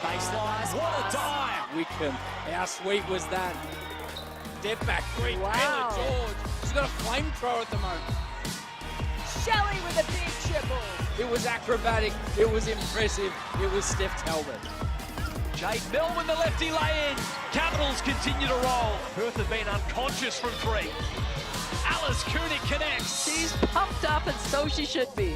Baseline, what a dive! Wickham, how sweet was that? Step back three, Wow. Taylor George. She's got a flamethrower at the moment. Shelley with a big triple. It was acrobatic, it was impressive, it was Steph Talbot. Jade Melvin, the lefty lay-in. Capitals continue to roll. Perth have been unconscious from three. Alice Koenig connects. She's pumped up, and so she should be.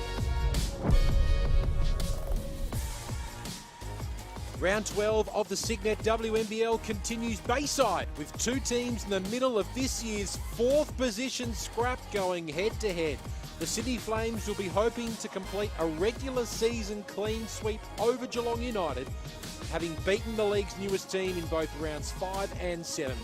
Round 12 of the Signet WNBL continues Bayside with two teams in the middle of this year's fourth position scrap going head-to-head. The Sydney Flames will be hoping to complete a regular season clean sweep over Geelong United, having beaten the league's newest team in both rounds 5 and 7.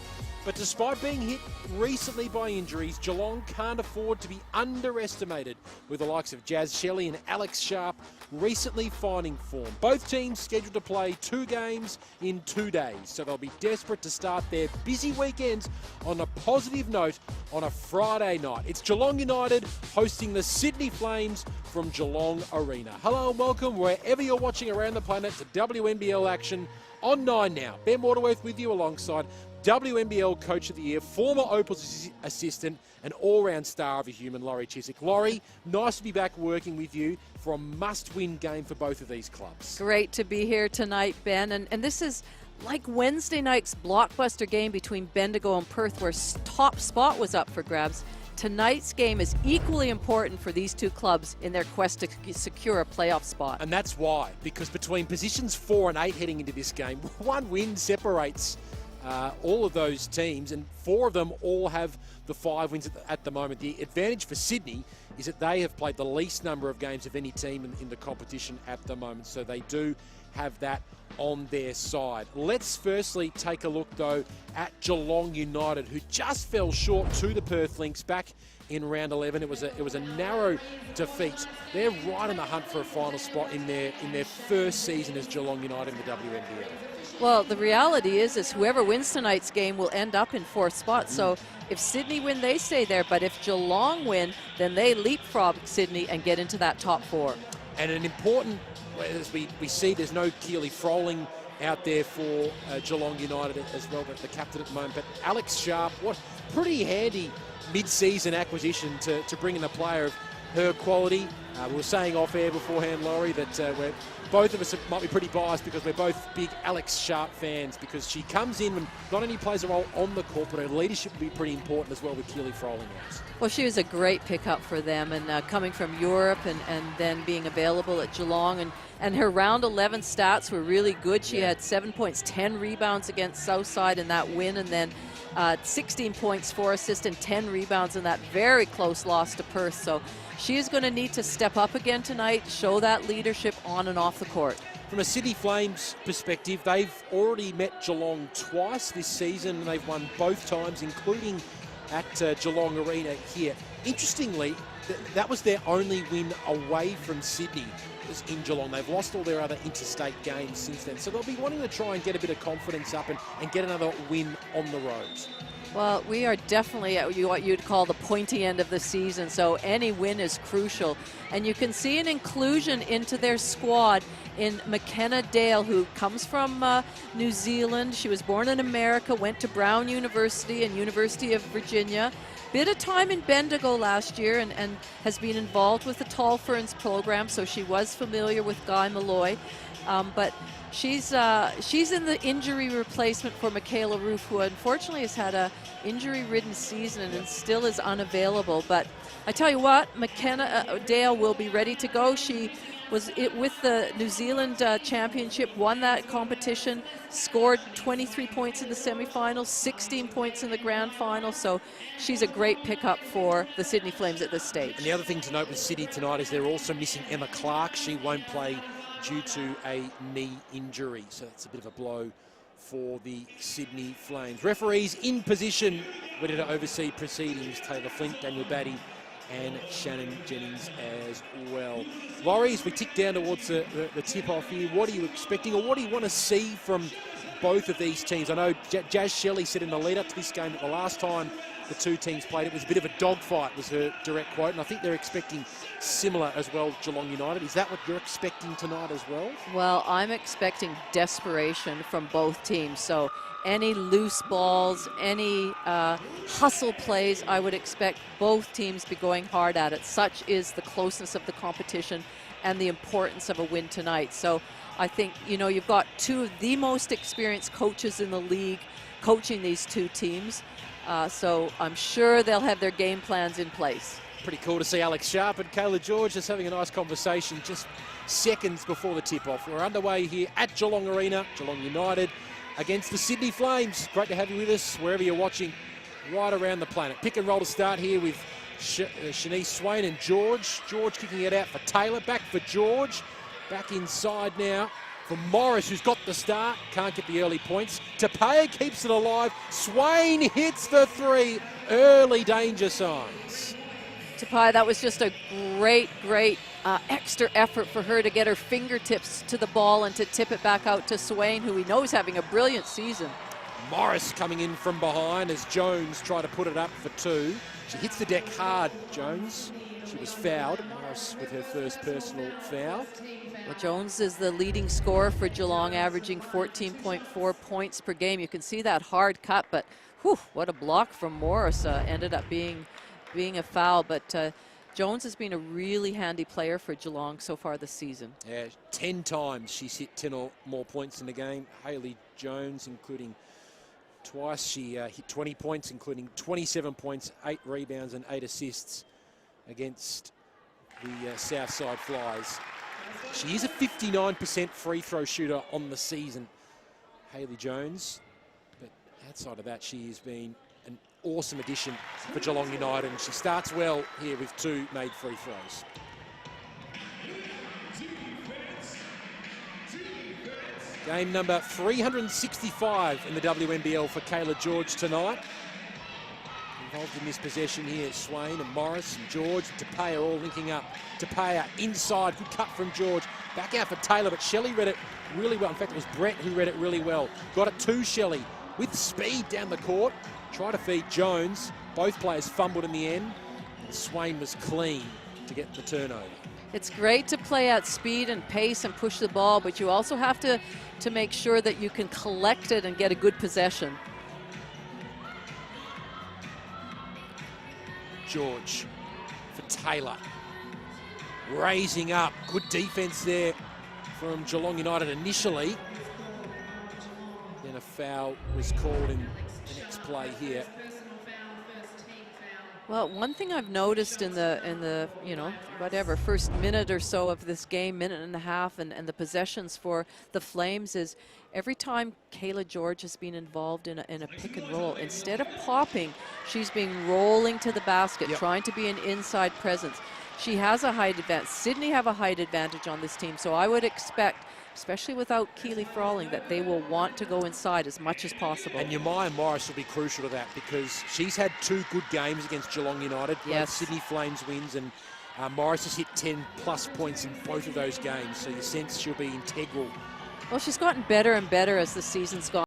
But despite being hit recently by injuries, Geelong can't afford to be underestimated, with the likes of Jazz Shelley and Alex Sharp recently finding form. Both teams scheduled to play 2 games in 2 days, so they'll be desperate to start their busy weekends on a positive note on a Friday night. It's Geelong United hosting the Sydney Flames from Geelong Arena. Hello and welcome wherever you're watching around the planet to WNBL action on 9 Now. Ben Waterworth with you alongside WNBL Coach of the Year, former Opals assistant, and all-round star of a human, Laurie Chiswick. Laurie, nice to be back working with you for a must-win game for both of these clubs. Great to be here tonight, Ben. And this is like Wednesday night's blockbuster game between Bendigo and Perth, where top spot was up for grabs. Tonight's game is equally important for these two clubs in their quest to secure a playoff spot. And that's why, because between positions 4 and 8 heading into this game, one win separates all of those teams, and 4 of them all have the 5 wins at the moment. The advantage for Sydney is that they have played the least number of games of any team in the competition at the moment, so they do have that on their side. Let's firstly take a look, though, at Geelong United, who just fell short to the Perth Lynx back in round 11. It was a narrow defeat. They're right in the hunt for a final spot in their first season as Geelong United in the WNBL. Well, the reality is whoever wins tonight's game will end up in 4th spot. So if Sydney win, they stay there. But if Geelong win, then they leapfrog Sydney and get into that top 4. And an important, as we see, there's no Keely Froling out there for Geelong United as well, the captain at the moment. But Alex Sharp, what pretty handy mid-season acquisition to bring in a player of her quality. We were saying off-air beforehand, Laurie, that both of us might be pretty biased because we're both big Alex Sharp fans, because she comes in and not only plays a role on the court, but her leadership will be pretty important as well with Keely Froling out. Well, she was a great pickup for them, and coming from Europe and then being available at Geelong. And her round 11 stats were really good. She had 7 points, 10 rebounds against Southside in that win, and then 16 points, 4 assists, and 10 rebounds in that very close loss to Perth. So she is going to need to step up again tonight, show that leadership on and off the court. From a Sydney Flames perspective, they've already met Geelong twice this season, and they've won both times, including at Geelong Arena here. Interestingly, that was their only win away from Sydney, was in Geelong. They've lost all their other interstate games since then, so they'll be wanting to try and get a bit of confidence up and get another win on the road. Well, we are definitely at what you'd call the pointy end of the season, so any win is crucial. And you can see an inclusion into their squad in McKenna Dale, who comes from New Zealand. She was born in America, went to Brown University and University of Virginia. Bit of time in Bendigo last year and has been involved with the Tall Ferns program, so she was familiar with Guy Malloy. But she's in the injury replacement for Michaela Roof, who unfortunately has had a injury-ridden season and still is unavailable. But I tell you what, McKenna Dale will be ready to go. She was with the New Zealand championship, won that competition, scored 23 points in the semifinals, 16 points in the grand final. So she's a great pickup for the Sydney Flames at this stage. And the other thing to note with Sydney tonight is they're also missing Emma Clark. She won't play due to a knee injury, so that's a bit of a blow for the Sydney Flames. Referees in position, ready to oversee proceedings: Taylor Flint, Daniel Batty, and Shannon Jennings as well. Laurie, as we tick down towards the tip-off here, what are you expecting, or what do you want to see from both of these teams. I know Jazz Shelley said in the lead up to this game that the last time the two teams played, it was a bit of a dogfight, was her direct quote, and I think they're expecting similar as well, Geelong United. Is that what you're expecting tonight as well? Well, I'm expecting desperation from both teams. So any loose balls, any hustle plays, I would expect both teams to be going hard at it. Such is the closeness of the competition and the importance of a win tonight. So I think, you know, you've got two of the most experienced coaches in the league coaching these two teams. So I'm sure they'll have their game plans in place. Pretty cool to see Alex Sharp and Kayla George just having a nice conversation just seconds before the tip-off. We're underway here at Geelong Arena, Geelong United against the Sydney Flames. Great to have you with us wherever you're watching right around the planet. Pick and roll to start here with Shanice Swain and George. George kicking it out for Taylor. Back for George. Back inside now for Morris, who's got the start. Can't get the early points. Tapia keeps it alive. Swain hits the three. Early danger signs. Tapia, that was just a great extra effort for her to get her fingertips to the ball and to tip it back out to Swain, who we know is having a brilliant season. Morris coming in from behind as Jones tried to put it up for two. She hits the deck hard, Jones. She was fouled. Morris with her first personal foul. Well, Jones is the leading scorer for Geelong, averaging 14.4 points per game. You can see that hard cut, but whew, what a block from Morris. Ended up being a foul, but Jones has been a really handy player for Geelong so far this season. Yeah, 10 times she's hit 10 or more points in the game. Hayley Jones, including twice, she hit 20 points, including 27 points, 8 rebounds and 8 assists against the Southside Flies. She is a 59% free throw shooter on the season, Hayley Jones. But outside of that, she has been an awesome addition for Geelong United, and she starts well here with 2 made free throws. Game number 365 in the WNBL for Kayla George tonight. Involved in this possession here, Swain and Morris and George and Tapia all linking up. Tapia inside, good cut from George. Back out for Taylor, but Shelley read it really well. In fact, it was Brett who read it really well. Got it to Shelley with speed down the court. Try to feed Jones. Both players fumbled in the end. And Swain was clean to get the turnover. It's great to play at speed and pace and push the ball, but you also have to make sure that you can collect it and get a good possession. George for Taylor. Raising up. Good defense there from Geelong United initially. Then a foul was called in the next play here. Well, one thing I've noticed in the you know, whatever, first minute or so of this game, minute and a half, and the possessions for the Flames is every time Kayla George has been involved in a pick and roll, instead of popping, she's been rolling to the basket, trying to be an inside presence. She has a height advantage. Sydney have a height advantage on this team, so I would expect, especially without Keely Frawling, that they will want to go inside as much as possible. And Yamaya Morris will be crucial to that because she's had 2 good games against Geelong United. Both Sydney Flames wins, and Morris has hit 10+ points in both of those games, so you sense she'll be integral. Well, she's gotten better and better as the season's gone.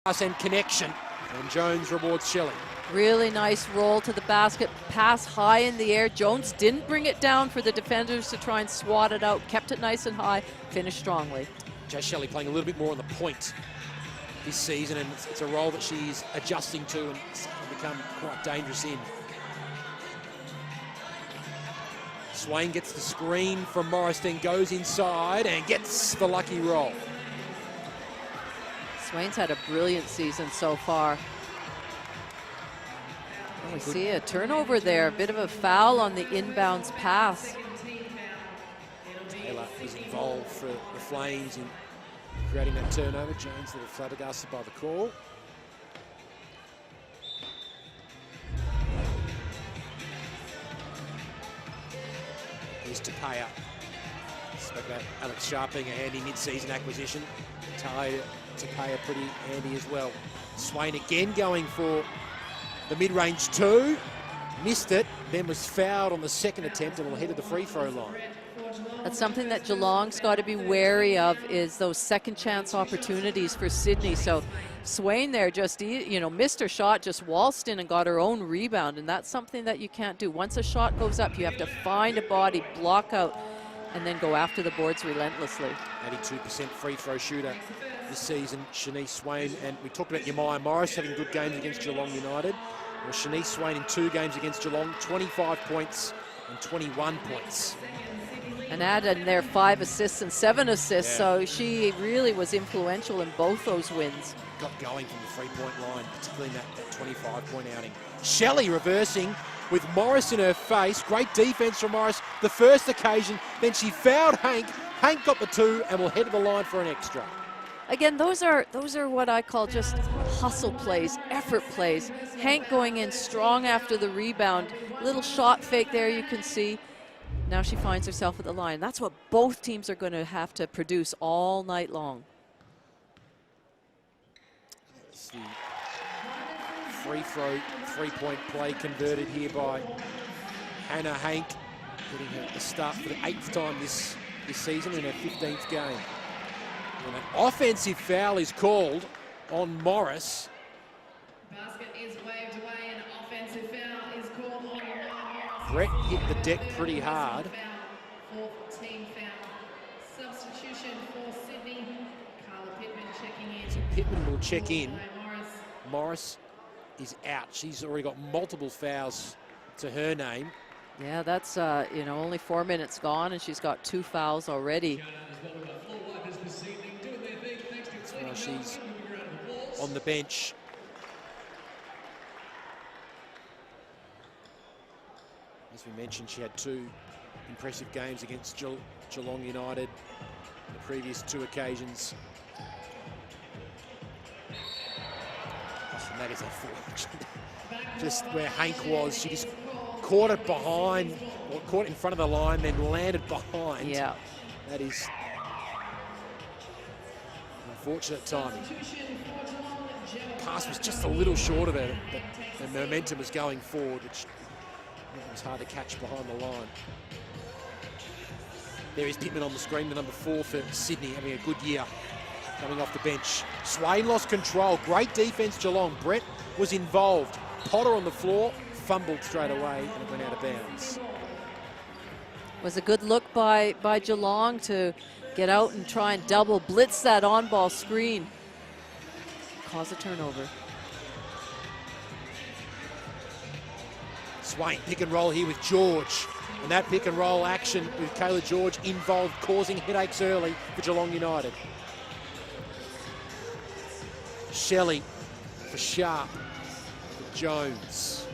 and connection, and Jones rewards Shelley. Really nice roll to the basket, pass high in the air. Jones didn't bring it down for the defenders to try and swat it out, kept it nice and high, finished strongly. Jess Shelley playing a little bit more on the point this season, and it's a role that she's adjusting to and become quite dangerous in. Swain gets the screen from Morris, then goes inside and gets the lucky roll. Swain's had a brilliant season so far. Oh, we see a turnover there, a bit of a foul on the inbounds pass. Taylor is involved for the Flames in creating that turnover. Jones a little flabbergasted by the call. Here's Tapia. Spoke about Alex Sharp being a handy mid-season acquisition. Tapia pretty handy as well. Swain again going for the mid-range two. Missed it, then was fouled on the second attempt and will head to the free throw line. That's something that Geelong's got to be wary of, is those second chance opportunities for Sydney. So Swain there just, missed her shot, just waltzed in and got her own rebound, and that's something that you can't do. Once a shot goes up, you have to find a body, block out, and then go after the boards relentlessly. 82% free throw shooter this season, Shanice Swain. And we talked about Yamaya Morris having good games against Geelong United. Well, Shanice Swain in 2 games against Geelong, 25 points and 21 points. And add in there 5 assists and 7 assists, Yeah. so she really was influential in both those wins. Got going from the three-point line, particularly in that 25-point outing. Shelley reversing with Morris in her face. Great defense from Morris the first occasion. Then she fouled Hank. Hank got the 2 and will head to the line for an extra. Again, those are what I call just hustle plays, effort plays. Hank going in strong after the rebound. Little shot fake there you can see. Now she finds herself at the line. That's what both teams are going to have to produce all night long. It's the free throw, three-point play converted here by Hannah Hank, getting her the start for the 8th time this season in her 15th game. And an offensive foul is called on Morris. Basket is waved away and offensive foul is called on Morris. Brett hit the deck pretty hard. Fourth team foul. Substitution for Sydney. Carla Pittman checking in. So Pittman will check in. Morris. Morris is out. She's already got multiple fouls to her name. Yeah, that's, only 4 minutes gone, and she's got 2 fouls already. That's why she's on the bench. As we mentioned, she had 2 impressive games against Geelong United on the previous 2 occasions. And that is unfortunate. Just where Hank was, she just caught it behind, or caught it in front of the line, then landed behind. Yeah. That is unfortunate timing. Pass was just a little short of it, but the momentum was going forward, which it was hard to catch behind the line. There is Pittman on the screen, the number 4 for Sydney, having a good year coming off the bench. Swain lost control. Great defense, Geelong. Brett was involved. Potter on the floor, fumbled straight away, and it went out of bounds. Was a good look by Geelong to get out and try and double blitz that on-ball screen. Cause a turnover. Swain, pick and roll here with George. And that pick and roll action with Kayla George involved causing headaches early for Geelong United. Shelley for Sharp. For Jones.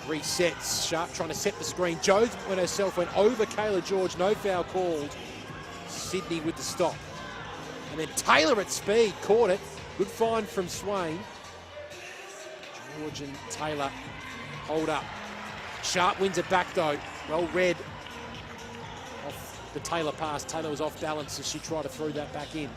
Resets. Sharp trying to set the screen. Jones herself went over Kayla George. No foul called. Sydney with the stop. And then Taylor at speed caught it. Good find from Swain. George and Taylor hold up. Sharp wins it back though. Well read off the Taylor pass. Taylor was off balance as she tried to throw that back in.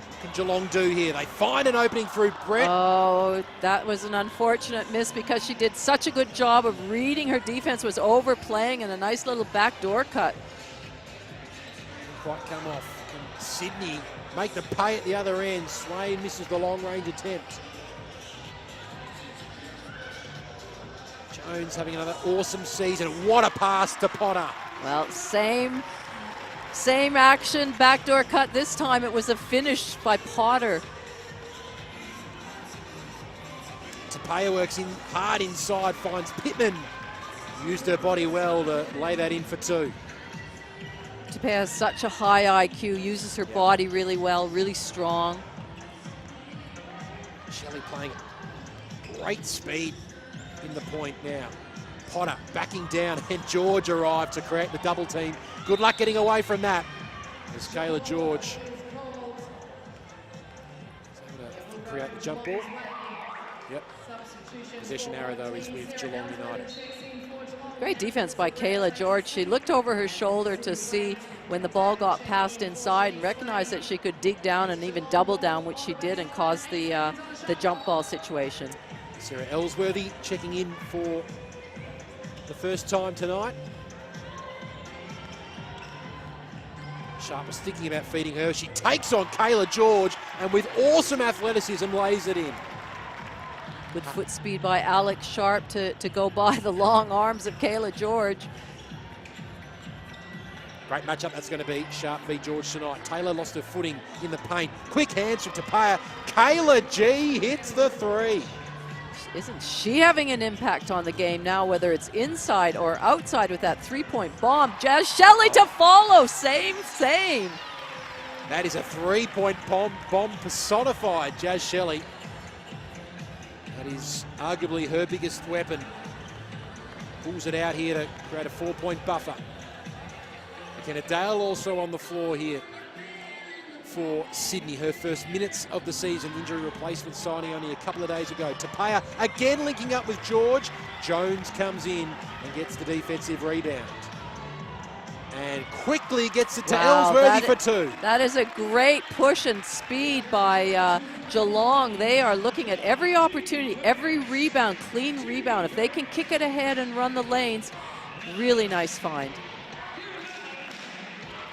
What can Geelong do here? They find an opening through Brett. Oh, that was an unfortunate miss because she did such a good job of reading her defense, was overplaying, and a nice little backdoor cut. Didn't quite come off. Can Sydney make them pay at the other end. Swain misses the long-range attempt. Jones having another awesome season. What a pass to Potter. Well, same action, backdoor cut. This time it was a finish by Potter. Tapia works in hard inside, finds Pittman. Used her body well to lay that in for two. Tapia has such a high IQ, uses her body really well, really strong. Shelley playing at great speed in the point now. Potter backing down, and George arrived to create the double team. Good luck getting away from that. As Kayla George create the jump ball. Yep. Possession arrow though is with Geelong United. Great defense by Kayla George. She looked over her shoulder to see when the ball got passed inside and recognized that she could dig down and even double down, which she did, and caused the jump ball situation. Sarah Ellsworthy checking in for the first time tonight. Sharp was thinking about feeding her. She takes on Kayla George and with awesome athleticism lays it in. Good foot speed by Alex Sharp to go by the long arms of Kayla George. Great matchup that's going to be Sharp v George tonight. Taylor lost her footing in the paint. Quick hands from Tapia. Kayla G hits the three. Isn't she having an impact on the game now, whether it's inside or outside with that three-point bomb? Jazz Shelley to follow, same. That is a three-point bomb personified, Jazz Shelley. That is arguably her biggest weapon. Pulls it out here to create a 4-point buffer. McKenna Dale also on the floor here for Sydney. Her first minutes of the season, injury replacement signing only a couple of days ago. Tapia again linking up with George. Jones comes in and gets the defensive rebound. And quickly gets it to Ellsworthy for two. That is a great push and speed by Geelong. They are looking at every opportunity, every rebound, clean rebound. If they can kick it ahead and run the lanes, really nice find.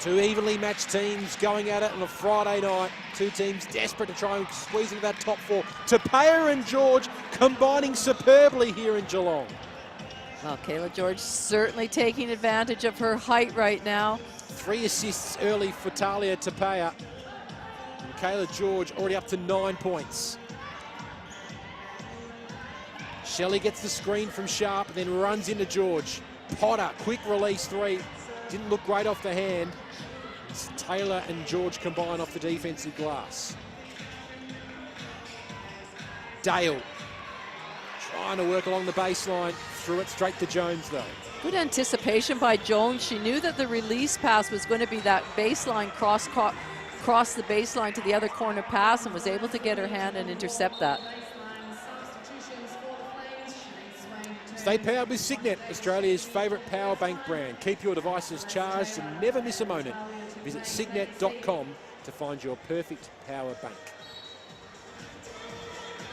Two evenly matched teams going at it on a Friday night. Two teams desperate to try and squeeze into that top four. Tapia and George combining superbly here in Geelong. Well, Kayla George certainly taking advantage of her height right now. 3 assists early for Talia Tapia. And Kayla George already up to 9 points. Shelley gets the screen from Sharp, then runs into George. Potter, quick release three. Didn't look great off the hand. It's Taylor and George combine off the defensive glass. Dale trying to work along the baseline. Threw it straight to Jones though. Good anticipation by Jones. She knew that the release pass was going to be that baseline cross the baseline to the other corner pass, and was able to get her hand and intercept that. Stay powered with Signet, Australia's favourite power bank brand. Keep your devices charged and never miss a moment. Visit signet.com to find your perfect power bank.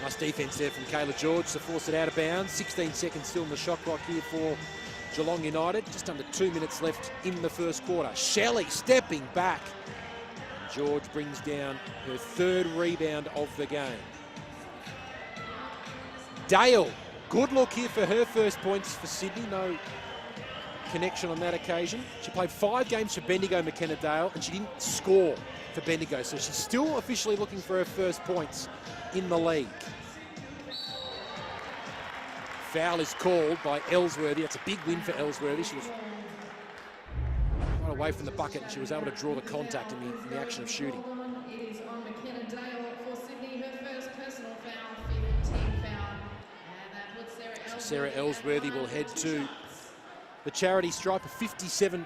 Nice defence there from Kayla George to force it out of bounds. 16 seconds still in the shot clock here for Geelong United. Just under 2 minutes left in the first quarter. Shelley stepping back. George brings down her third rebound of the game. Dale, good look here for her first points for Sydney. No connection on that occasion. She played 5 games for Bendigo, McKenna Dale, and she didn't score for Bendigo, so she's still officially looking for her first points in the league. Foul is called by Ellsworthy. That's a big win for Ellsworthy. She was right away from the bucket and she was able to draw the contact in the action of shooting. It is on McKenna Dale for Sydney, her first personal foul, 5th team foul. And that puts Sarah Ellsworthy will head to the charity stripe, a 57%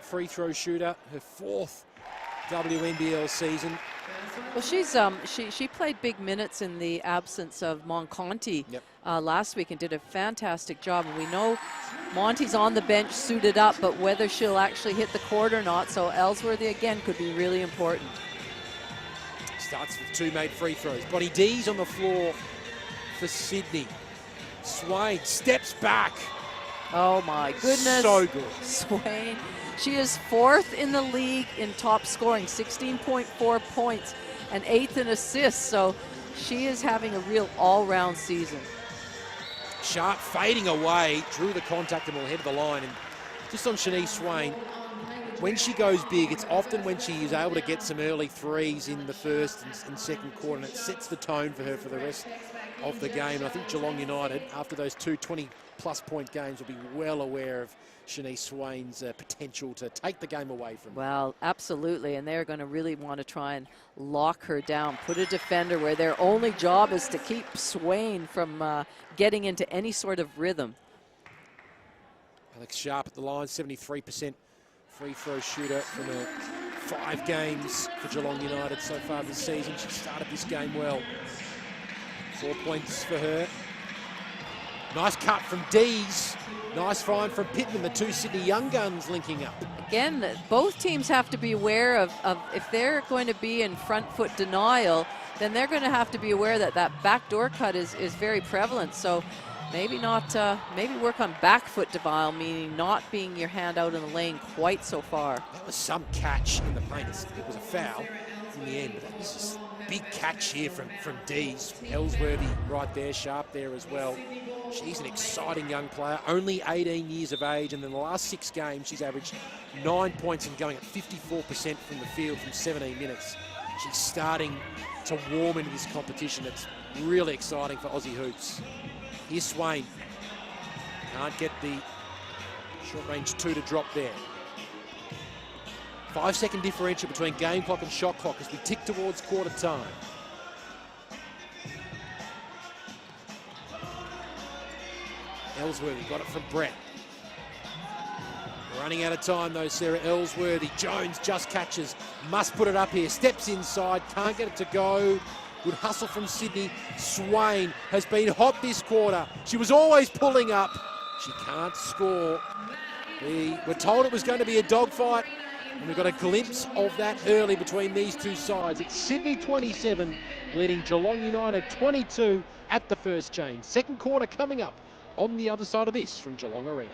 free throw shooter, her 4th WNBL season. Well, she played big minutes in the absence of Monconti last week and did a fantastic job. And we know Monty's on the bench suited up, but whether she'll actually hit the court or not, so Ellsworthy again could be really important. Starts with 2 made free throws. Bonnie D's on the floor for Sydney. Swain steps back. Oh my goodness. So good. Swain. She is 4th in the league in top scoring, 16.4 points, and 8th in assists. So she is having a real all-round season. Sharp fading away, drew the contact and will head to the line. And just on Shanice Swain, when she goes big, it's often when she is able to get some early threes in the first and second quarter, and it sets the tone for her for the rest of the game. And I think Geelong United, after those two 20-plus point games, will be well aware of Shanice Swain's potential to take the game away from her. Well, absolutely, and they're going to really want to try and lock her down, put a defender where their only job is to keep Swain from getting into any sort of rhythm. Alex Sharp at the line, 73% free throw shooter from 5 games for Geelong United so far this season. She started this game well. 4 points for her. Nice cut from Dees. Nice find from Pittman, the 2 Sydney Young Guns linking up. Again, both teams have to be aware of if they're going to be in front foot denial, then they're going to have to be aware that that backdoor cut is very prevalent. So maybe not, maybe work on back foot denial, meaning not being your hand out in the lane quite so far. That was some catch in the paint. It was a foul in the end. That was just a big catch here from Dees. Ellsworthy right there, Sharp there as well. She's an exciting young player, only 18 years of age, and in the last 6 games, she's averaged 9 points and going at 54% from the field from 17 minutes. She's starting to warm into this competition. It's really exciting for Aussie hoops. Here's Swain. Can't get the short range 2 to drop there. 5-second differential between game clock and shot clock as we tick towards quarter time. Ellsworthy got it from Brett. Running out of time though, Sarah Ellsworthy. Jones just catches, must put it up here, steps inside, can't get it to go. Good hustle from Sydney. Swain has been hot this quarter. She was always pulling up. She can't score. We were told it was going to be a dogfight, and we got a glimpse of that early between these two sides. It's Sydney 27, leading Geelong United 22 at the first change. Second quarter coming up on the other side of this from Geelong Arena.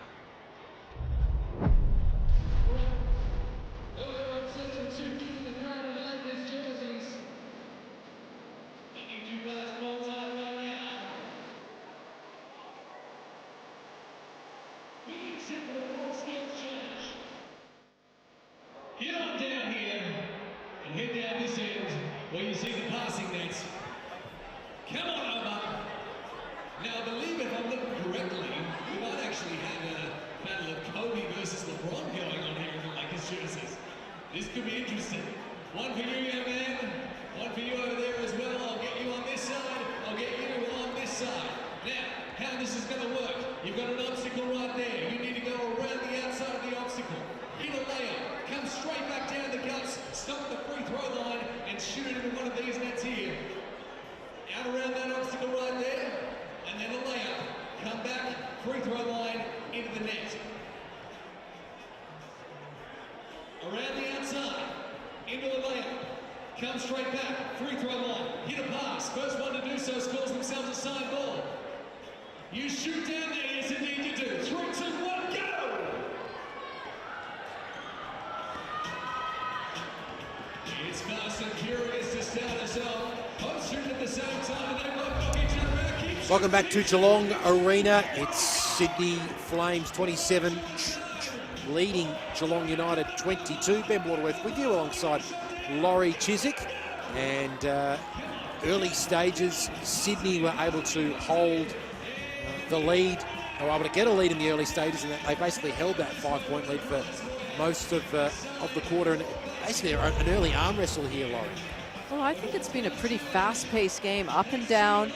Get on down here and head down this end where you see the passing nets. Come on over. Now, I believe if I'm looking correctly, we might actually have a battle of Kobe versus LeBron going on here in the Lakers jerseys. This could be interesting. One for you, young man. One for you over there as well. I'll get you on this side. I'll get you on this side. Now, how this is going to work. You've got an obstacle right there. You need to go around the outside of the obstacle. Hit a layup. Come straight back down the guts. Stop at the free throw line and shoot it into one of these nets here. Out around that obstacle right there. And then a layup. Come back, free throw line, into the net. Around the outside, into the layup. Come straight back, free throw line, hit a pass. First one to do so scores themselves a signed ball. You shoot down there, yes indeed you do. 3, 2, 1, go! It's fast and furious to start us off. Both shooting at the same time, and they both knock each other out. Welcome back to Geelong Arena. It's Sydney Flames 27, leading Geelong United 22. Ben Waterworth with you alongside Laurie Chiswick. And early stages, Sydney were able to hold the lead. They were able to get a lead in the early stages, and they basically held that 5-point lead for most of the quarter. And basically an early arm wrestle here, Laurie. Well, I think it's been a pretty fast-paced game, up and down.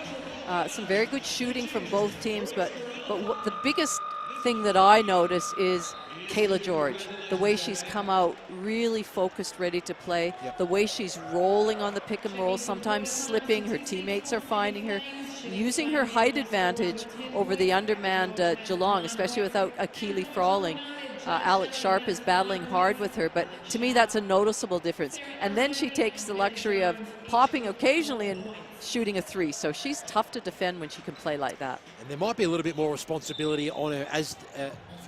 Some very good shooting from both teams, but what the biggest thing that I notice is Kayla George, the way she's come out really focused, ready to play, the way she's rolling on the pick and roll, sometimes slipping, her teammates are finding her, using her height advantage over the undermanned Geelong, especially without Akili Frawling. Alex Sharp is battling hard with her, but to me that's a noticeable difference. And then she takes the luxury of popping occasionally and shooting a 3, so she's tough to defend when she can play like that. And there might be a little bit more responsibility on her as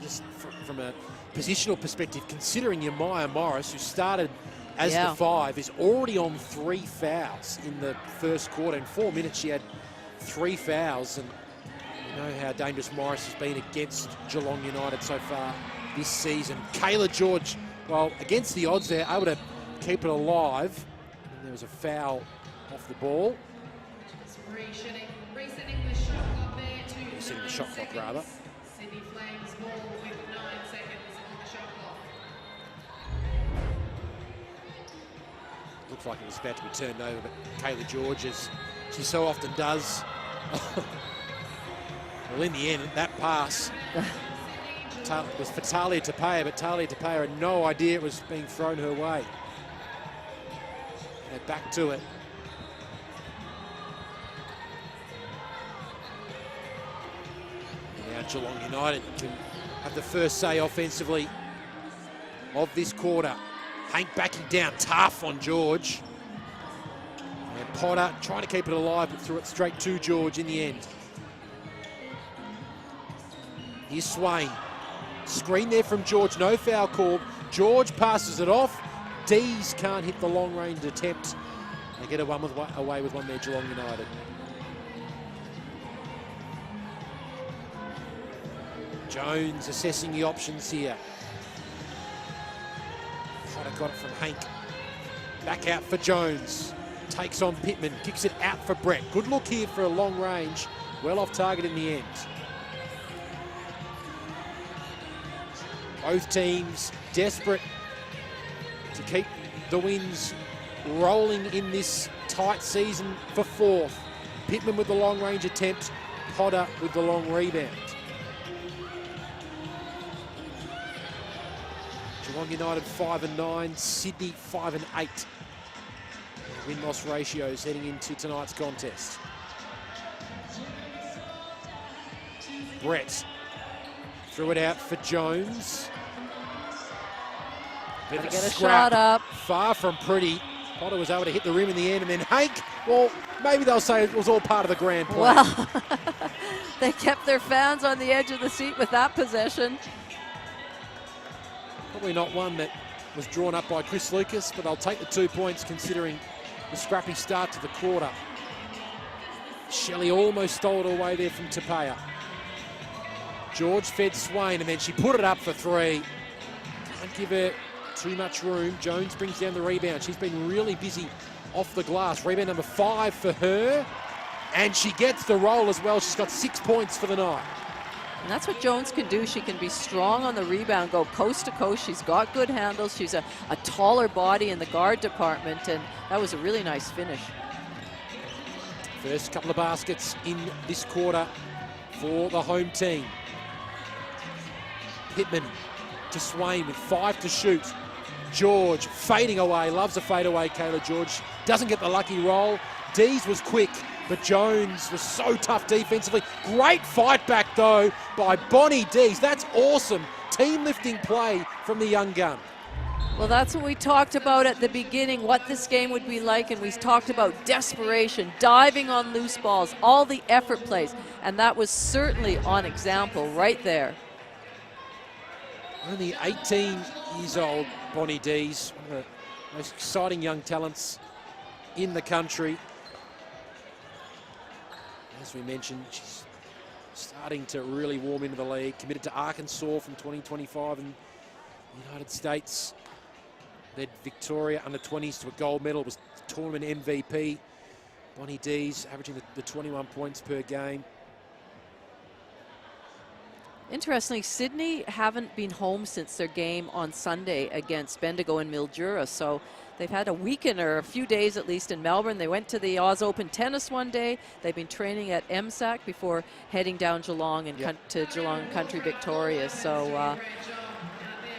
just from a positional perspective, considering Yamaya Morris, who started as Yeah. the 5, is already on 3 fouls in the first quarter. In 4 minutes, she had 3 fouls, and you know how dangerous Morris has been against Geelong United so far this season. Kayla George, well, against the odds there, able to keep it alive. And there was a foul off the ball. Resetting the shot clock there to Resetting the 9 shot clock, seconds. rather. Sydney Flames ball with 9 seconds on the shot clock. Looked like it was about to be turned over, but Kayla George, as she so often does. Well, in the end, that pass was for Talia Tapea, but Talia Tapea had no idea it was being thrown her way. They're back to it. And now Geelong United can have the first say offensively of this quarter. Hank backing down tough on George. And Potter trying to keep it alive, but threw it straight to George in the end. Here's Swain. Screen there from George, no foul called. George passes it off. Dees can't hit the long range attempt. They get away with one there, Geelong United. Jones assessing the options here. Potter got it from Hank. Back out for Jones. Takes on Pittman, kicks it out for Brett. Good look here for a long range. Well off target in the end. Both teams desperate to keep the wins rolling in this tight season for 4th. Pittman with the long range attempt, Potter with the long rebound. Geelong United 5-9, Sydney 5-8. Win-loss ratios heading into tonight's contest. Brett threw it out for Jones. Gotta get a shot up. Far from pretty. Potter was able to hit the rim in the end, and then Hank, well, maybe they'll say it was all part of the grand plan. Well, they kept their fans on the edge of the seat with that possession. Probably not one that was drawn up by Chris Lucas, but they'll take the 2 points considering the scrappy start to the quarter. Shelley almost stole it away there from Tapea. George fed Swain, and then she put it up for 3. Can't give her too much room. Jones brings down the rebound. She's been really busy off the glass. Rebound number 5 for her, and she gets the roll as well. She's got 6 points for the night. And that's what Jones can do. She can be strong on the rebound, go coast to coast. She's got good handles. She's a taller body in the guard department, and that was a really nice finish. First couple of baskets in this quarter for the home team. Pittman to Swain with 5 to shoot. George fading away, loves a fade away. Kayla George doesn't get the lucky roll. Dees was quick, but Jones was so tough defensively. Great fight back though by Bonnie Dees. That's awesome team lifting play from the young gun. Well, that's what we talked about at the beginning, what this game would be like, and we talked about desperation, diving on loose balls, all the effort plays, and that was certainly on example right there. Only 18 years old, Bonnie Dees, one of the most exciting young talents in the country. As we mentioned, she's starting to really warm into the league. Committed to Arkansas from 2025 in the United States. Led Victoria under 20s to a gold medal. Was tournament MVP. Bonnie Dees averaging the 21 points per game. Interestingly, Sydney haven't been home since their game on Sunday against Bendigo and Mildura, so they've had a weekend or a few days at least in Melbourne. They went to the Oz Open tennis one day. They've been training at MSAC before heading down Geelong and to Geelong Country Victoria. So,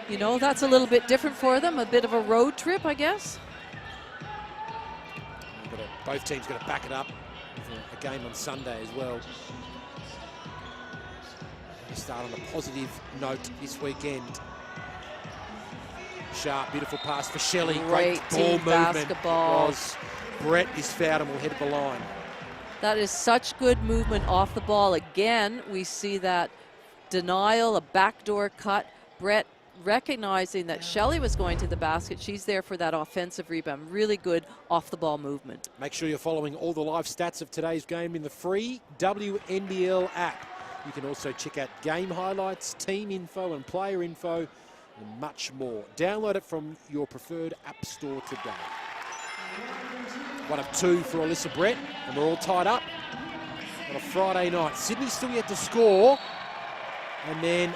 you know, that's a little bit different for them, a bit of a road trip, I guess. Both teams got to back it up with a game on Sunday as well. Start on a positive note this weekend. Sharp, beautiful pass for Shelley. Great ball team movement. basketball. Brett is fouled and will head to the line. That is such good movement off the ball. Again, we see that denial, a backdoor cut. Brett recognizing that Shelley was going to the basket. She's there for that offensive rebound. Really good off-the-ball movement. Make sure you're following all the live stats of today's game in the free WNBL app. You can also check out game highlights, team info and player info, and much more. Download it from your preferred app store today. 1 of 2 for Alyssa Brett, and we're all tied up on a Friday night. Sydney still yet to score, and then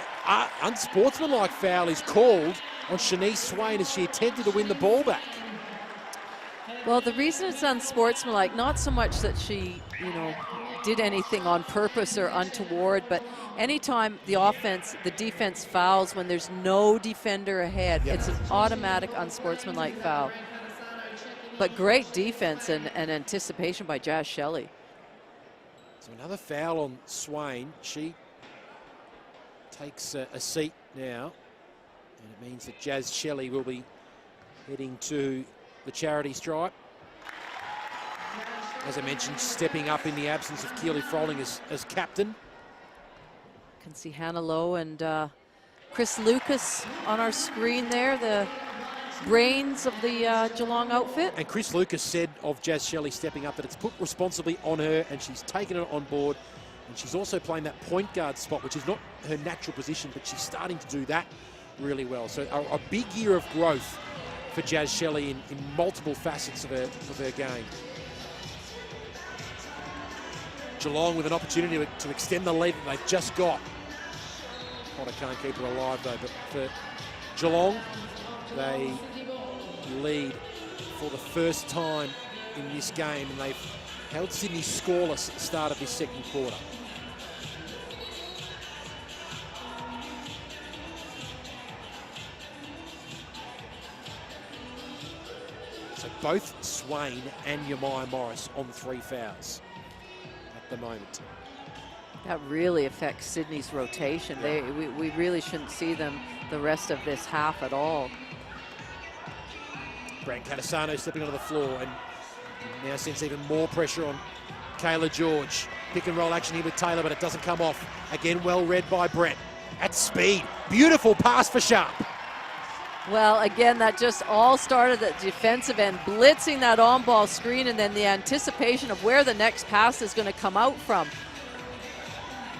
unsportsmanlike foul is called on Shanice Swain as she attempted to win the ball back. Well, the reason it's unsportsmanlike, not so much that she, did anything on purpose or untoward, but anytime the defense fouls when there's no defender ahead, it's an automatic unsportsmanlike foul. But great defense and anticipation by Jazz Shelley. So another foul on Swain. She takes a seat now, and it means that Jazz Shelley will be heading to the charity stripe. As I mentioned, stepping up in the absence of Keely Froling as captain. Can see Hannah Lowe and Chris Lucas on our screen there, the brains of the Geelong outfit. And Chris Lucas said of Jazz Shelley stepping up that it's put responsibly on her and she's taken it on board. And she's also playing that point guard spot, which is not her natural position, but she's starting to do that really well. So a big year of growth for Jazz Shelley in multiple facets of her game. Geelong with an opportunity to extend the lead that they've just got. Potter can't keep her alive though, but for Geelong, they lead for the first time in this game, and they've held Sydney scoreless at the start of this second quarter. So both Swain and Yamaya Morris on 3 fouls at the moment. That really affects Sydney's rotation. Yeah. We really shouldn't see them the rest of this half at all. Brant Catasano stepping onto the floor and now sends even more pressure on Kayla George. Pick and roll action here with Taylor, but it doesn't come off. Again, well read by Brett. At speed. Beautiful pass for Sharp. Well, again, that just all started at defensive end, blitzing that on-ball screen, and then the anticipation of where the next pass is going to come out from.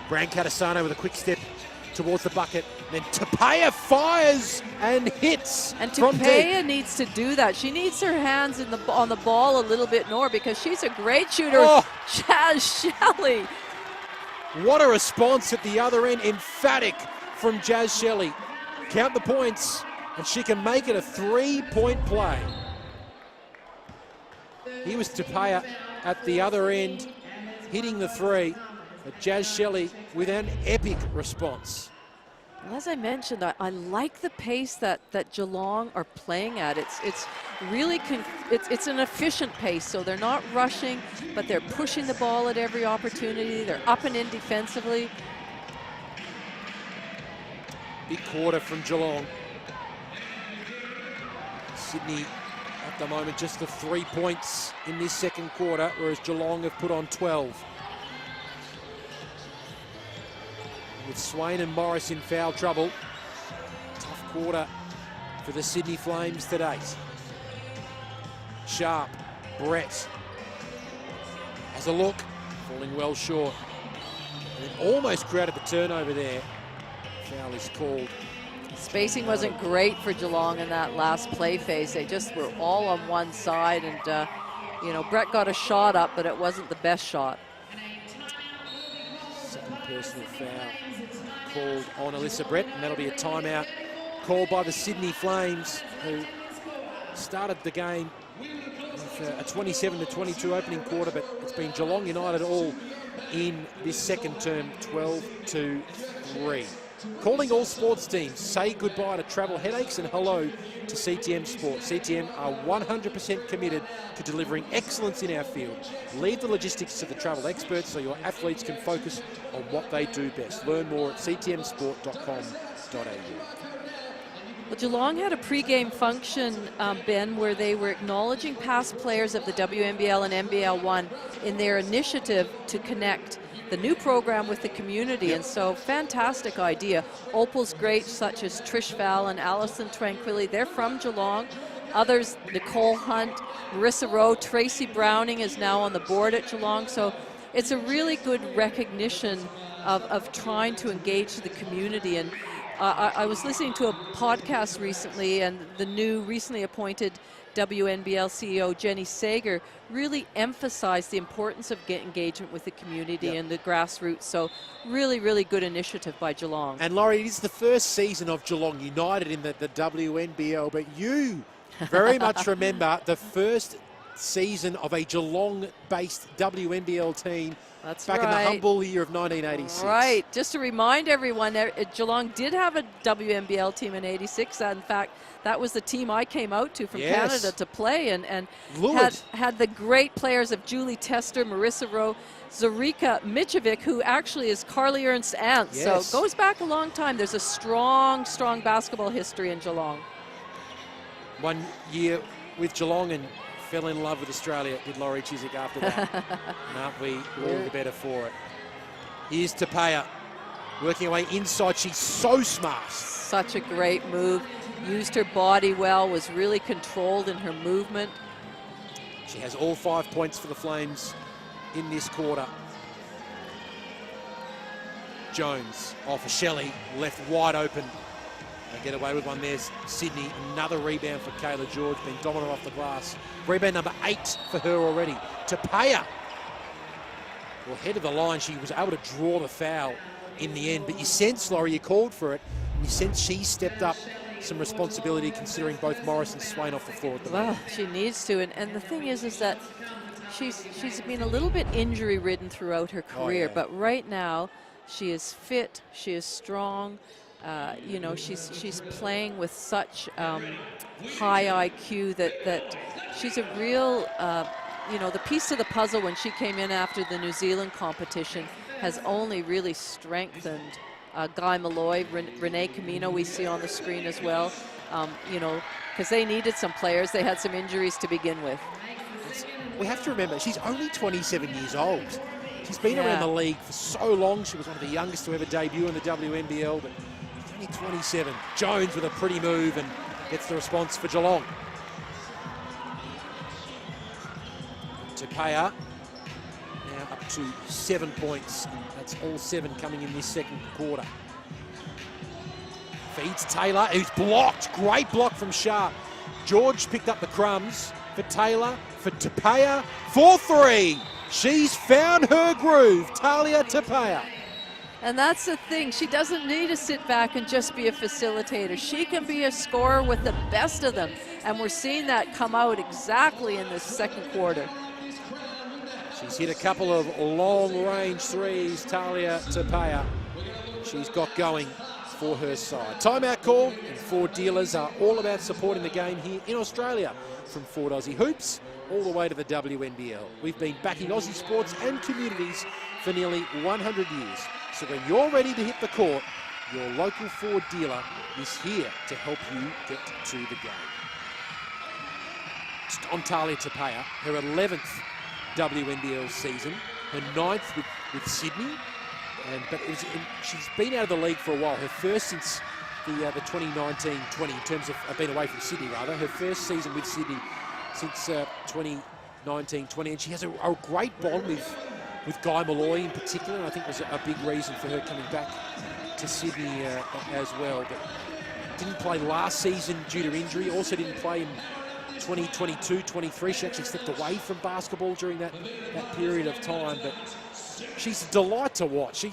Brant Catasano with a quick step towards the bucket. Then Tapia fires and hits. And from Tapia deep. needs to do that. She needs her hands on the ball a little bit more because she's a great shooter. Oh. Jazz Shelley. What a response at the other end. Emphatic from Jazz Shelley. Count the points, and she can make it a 3-point play. Here was Tapia at the other end, hitting the 3. But Jazz Shelley with an epic response. Well, as I mentioned, I like the pace that Geelong are playing at. It's really it's an efficient pace, so they're not rushing, but they're pushing the ball at every opportunity. They're up and in defensively. Big quarter from Geelong. Sydney at the moment just the 3 points in this second quarter, whereas Geelong have put on 12. With Swain and Morris in foul trouble. Tough quarter for the Sydney Flames to date. Sharp, Brett has a look, falling well short. And it almost created the turnover there. Foul is called. Spacing wasn't great for Geelong in that last play phase. They just were all on one side, and Brett got a shot up, but it wasn't the best shot. Second personal foul called on Alyssa Brett, and that'll be a timeout called by the Sydney Flames, who started the game with a 27-22 opening quarter, but it's been Geelong United all in this second term, 12-3. Calling all sports teams, say goodbye to travel headaches and hello to CTM Sport. CTM are 100% committed to delivering excellence in our field. Leave the logistics to the travel experts so your athletes can focus on what they do best. Learn more at ctmsport.com.au. Well, Geelong had a pre-game function, Ben, where they were acknowledging past players of the WNBL and NBL1 in their initiative to connect the new program with the community. And so fantastic idea. Opal's great, such as Trish Fallon, Allison Tranquilli. They're from Geelong. Others, Nicole Hunt, Marissa Rowe, Tracy Browning is now on the board at Geelong. So it's a really good recognition of trying to engage the community. And I was listening to a podcast recently, and the new recently appointed WNBL CEO Jenny Sager really emphasized the importance of engagement with the community and the grassroots. So really, really good initiative by Geelong. And Laurie, it is the first season of Geelong United in the WNBL, but you very much remember the first season of a Geelong-based WNBL team. That's back in the humble year of 1986. Right. Just to remind everyone, Geelong did have a WNBL team in '86. In fact, that was the team I came out to from Canada to play, and had the great players of Julie Tester, Marissa Rowe, Zarika Michovic, who actually is Carly Ernst's aunt. So it goes back a long time. There's a strong, strong basketball history in Geelong. 1 year with Geelong and fell in love with Australia, did Laurie Chiswick after that. And aren't we all the better for it? Here's Tapia, working away inside. She's so smart. Such a great move. Used her body well, was really controlled in her movement. She has all 5 points for the Flames in this quarter. Jones off of Shelley, left wide open. They get away with one. There's Sydney. Another rebound for Kayla George, being dominant off the glass. Rebound number 8 for her already. Tapia. Well, head of the line, she was able to draw the foul in the end. But you sense, Laurie, you called for it. And you sense she stepped up some responsibility, considering both Morris and Swain off the floor at the moment. Well, she needs to. And the thing is that she's been a little bit injury-ridden throughout her career. But right now, she is fit. She is strong. You know, she's playing with such high IQ that she's a real, you know, the piece to the puzzle when she came in after the New Zealand competition has only really strengthened. Guy Malloy, Renee Camino we see on the screen as well, you know, because they needed some players. They had some injuries to begin with. We have to remember, she's only 27 years old. She's been around the league for so long. She was one of the youngest to ever debut in the WNBL, but only 27. Jones with a pretty move and gets the response for Geelong. Tapia now up to 7 points. And that's all 7 coming in this second quarter. Feeds Taylor, who's blocked. Great block from Sharp. George picked up the crumbs for Taylor, for Tapia, for 3. She's found her groove, Talia Tapia. And that's the thing. She doesn't need to sit back and just be a facilitator. She can be a scorer with the best of them. And we're seeing that come out exactly in this second quarter. She's hit a couple of long-range threes, Talia Tapia. She's got going for her side. Timeout call, and 4 dealers are all about supporting the game here in Australia. From Ford Aussie Hoops all the way to the WNBL. We've been backing Aussie sports and communities for nearly 100 years. So when you're ready to hit the court, your local Ford dealer is here to help you get to the game. Just on Talia Tapia, her 11th WNBL season, her 9th with Sydney, but she's been out of the league for a while. Her first since the 2019-20, in terms of being away from Sydney rather, her first season with Sydney since 2019-20, and she has a great bond with Guy Malloy in particular, and I think was a big reason for her coming back to Sydney as well. But didn't play last season due to injury, also didn't play in 2022-23. She actually stepped away from basketball during that period of time, but she's a delight to watch.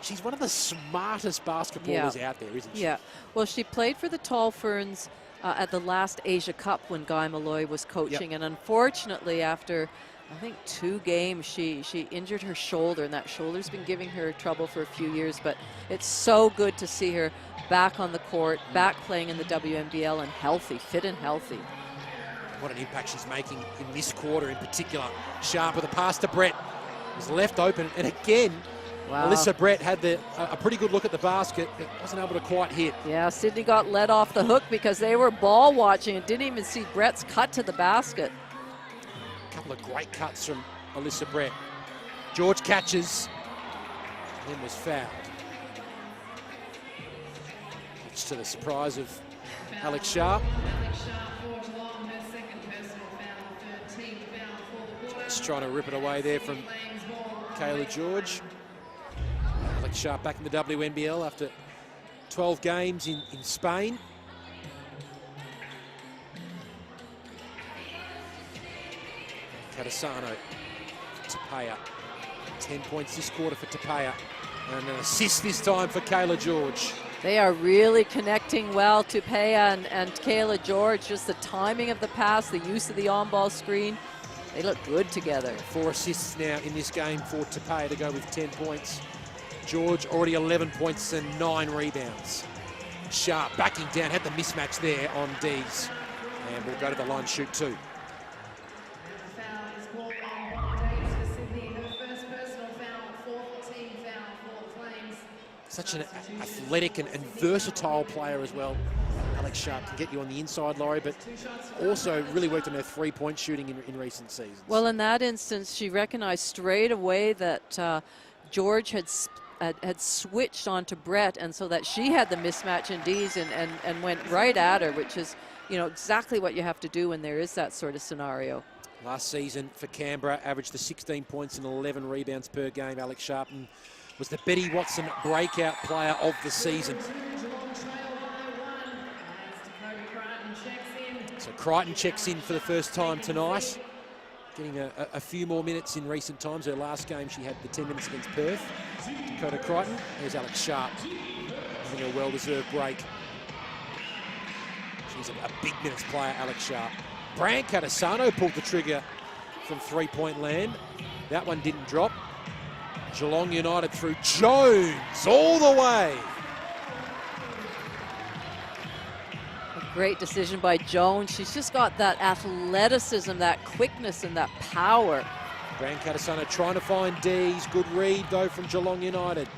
She's one of the smartest basketballers out there, isn't she? Yeah. Well, she played for the Tall Ferns at the last Asia Cup when Guy Malloy was coaching, and unfortunately after I think 2 games she injured her shoulder, and that shoulder's been giving her trouble for a few years. But it's so good to see her back on the court, back playing in the WNBL, and healthy, fit and healthy. What an impact she's making in this quarter in particular. Sharp with a pass to Brett. Was left open, and again, Alyssa Brett had a pretty good look at the basket, but wasn't able to quite hit. Yeah, Sydney got let off the hook because they were ball watching and didn't even see Brett's cut to the basket. A couple of great cuts from Alyssa Brett. George catches, then was fouled. Much to the surprise of Alex Sharp. Alex Sharp for Geelong, her second personal foul, third team foul for the quarter. Just trying to rip it away there from Flames ball. Kayla George. Alex Sharp back in the WNBL after 12 games in Spain. Catasano for Tapia. 10 points this quarter for Tapia. And an assist this time for Kayla George. They are really connecting well, Tupea and Kayla George. Just the timing of the pass, the use of the on-ball screen. They look good together. 4 assists now in this game for Tapia to go with 10 points. George already 11 points and 9 rebounds. Sharp backing down, had the mismatch there on Dees. And we'll go to the line, shoot 2. Foul is called on Days for Sydney, her first personal foul, fourth team foul for the Flames. Such an athletic and versatile player as well. Alex Sharp can get you on the inside, Laurie, but also really worked on her three-point shooting in recent seasons. Well, in that instance, she recognized straight away that George had switched onto Brett, and so that she had the mismatch in D's and went right at her, which is, you know, exactly what you have to do when there is that sort of scenario. Last season for Canberra, averaged the 16 points and 11 rebounds per game. Alex Sharp was the Betty Watson breakout player of the season. So Crichton checks in for the first time tonight, getting a few more minutes in recent times. Her last game she had the 10 minutes against Perth. Dakota Crichton. There's Alex Sharp having a well-deserved break. She's a big minutes player, Alex Sharp. Bran Catasano pulled the trigger from three-point land. That one didn't drop. Geelong United through Jones all the way. A great decision by Jones. She's just got that athleticism, that quickness, and that power. Bran Catasano trying to find D's. Good read, though, from Geelong United.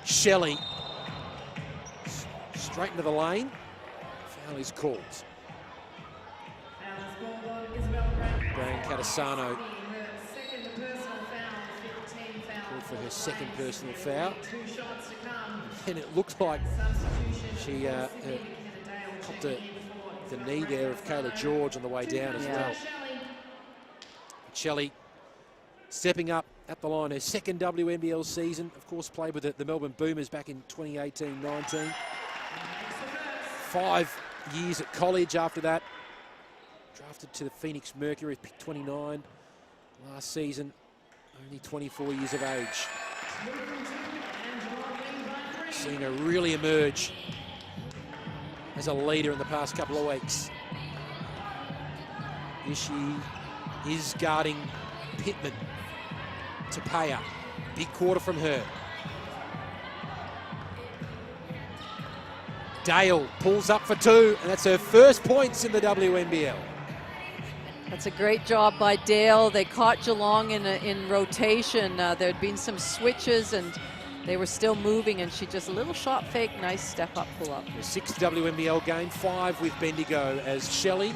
Shelley. Straight into the lane. Foul is called. Bran Catasano called for her second personal foul. And it looked like she copped the knee there of Kayla George on the way down as well. Shelley stepping up at the line, her second WNBL season. Of course, played with the Melbourne Boomers back in 2018-19. 5 years at college after that. Drafted to the Phoenix Mercury, picked 29 last season. Only 24 years of age. Seeing her really emerge as a leader in the past couple of weeks. Here she is guarding Pittman. Tapia, big quarter from her. Dale pulls up for 2, and that's her first points in the WNBL. That's a great job by Dale. They caught Geelong in rotation. There'd been some switches, and they were still moving, and she just a little shot fake, nice step up, pull up. Her 6th WNBL game, 5 with Bendigo, as Shelley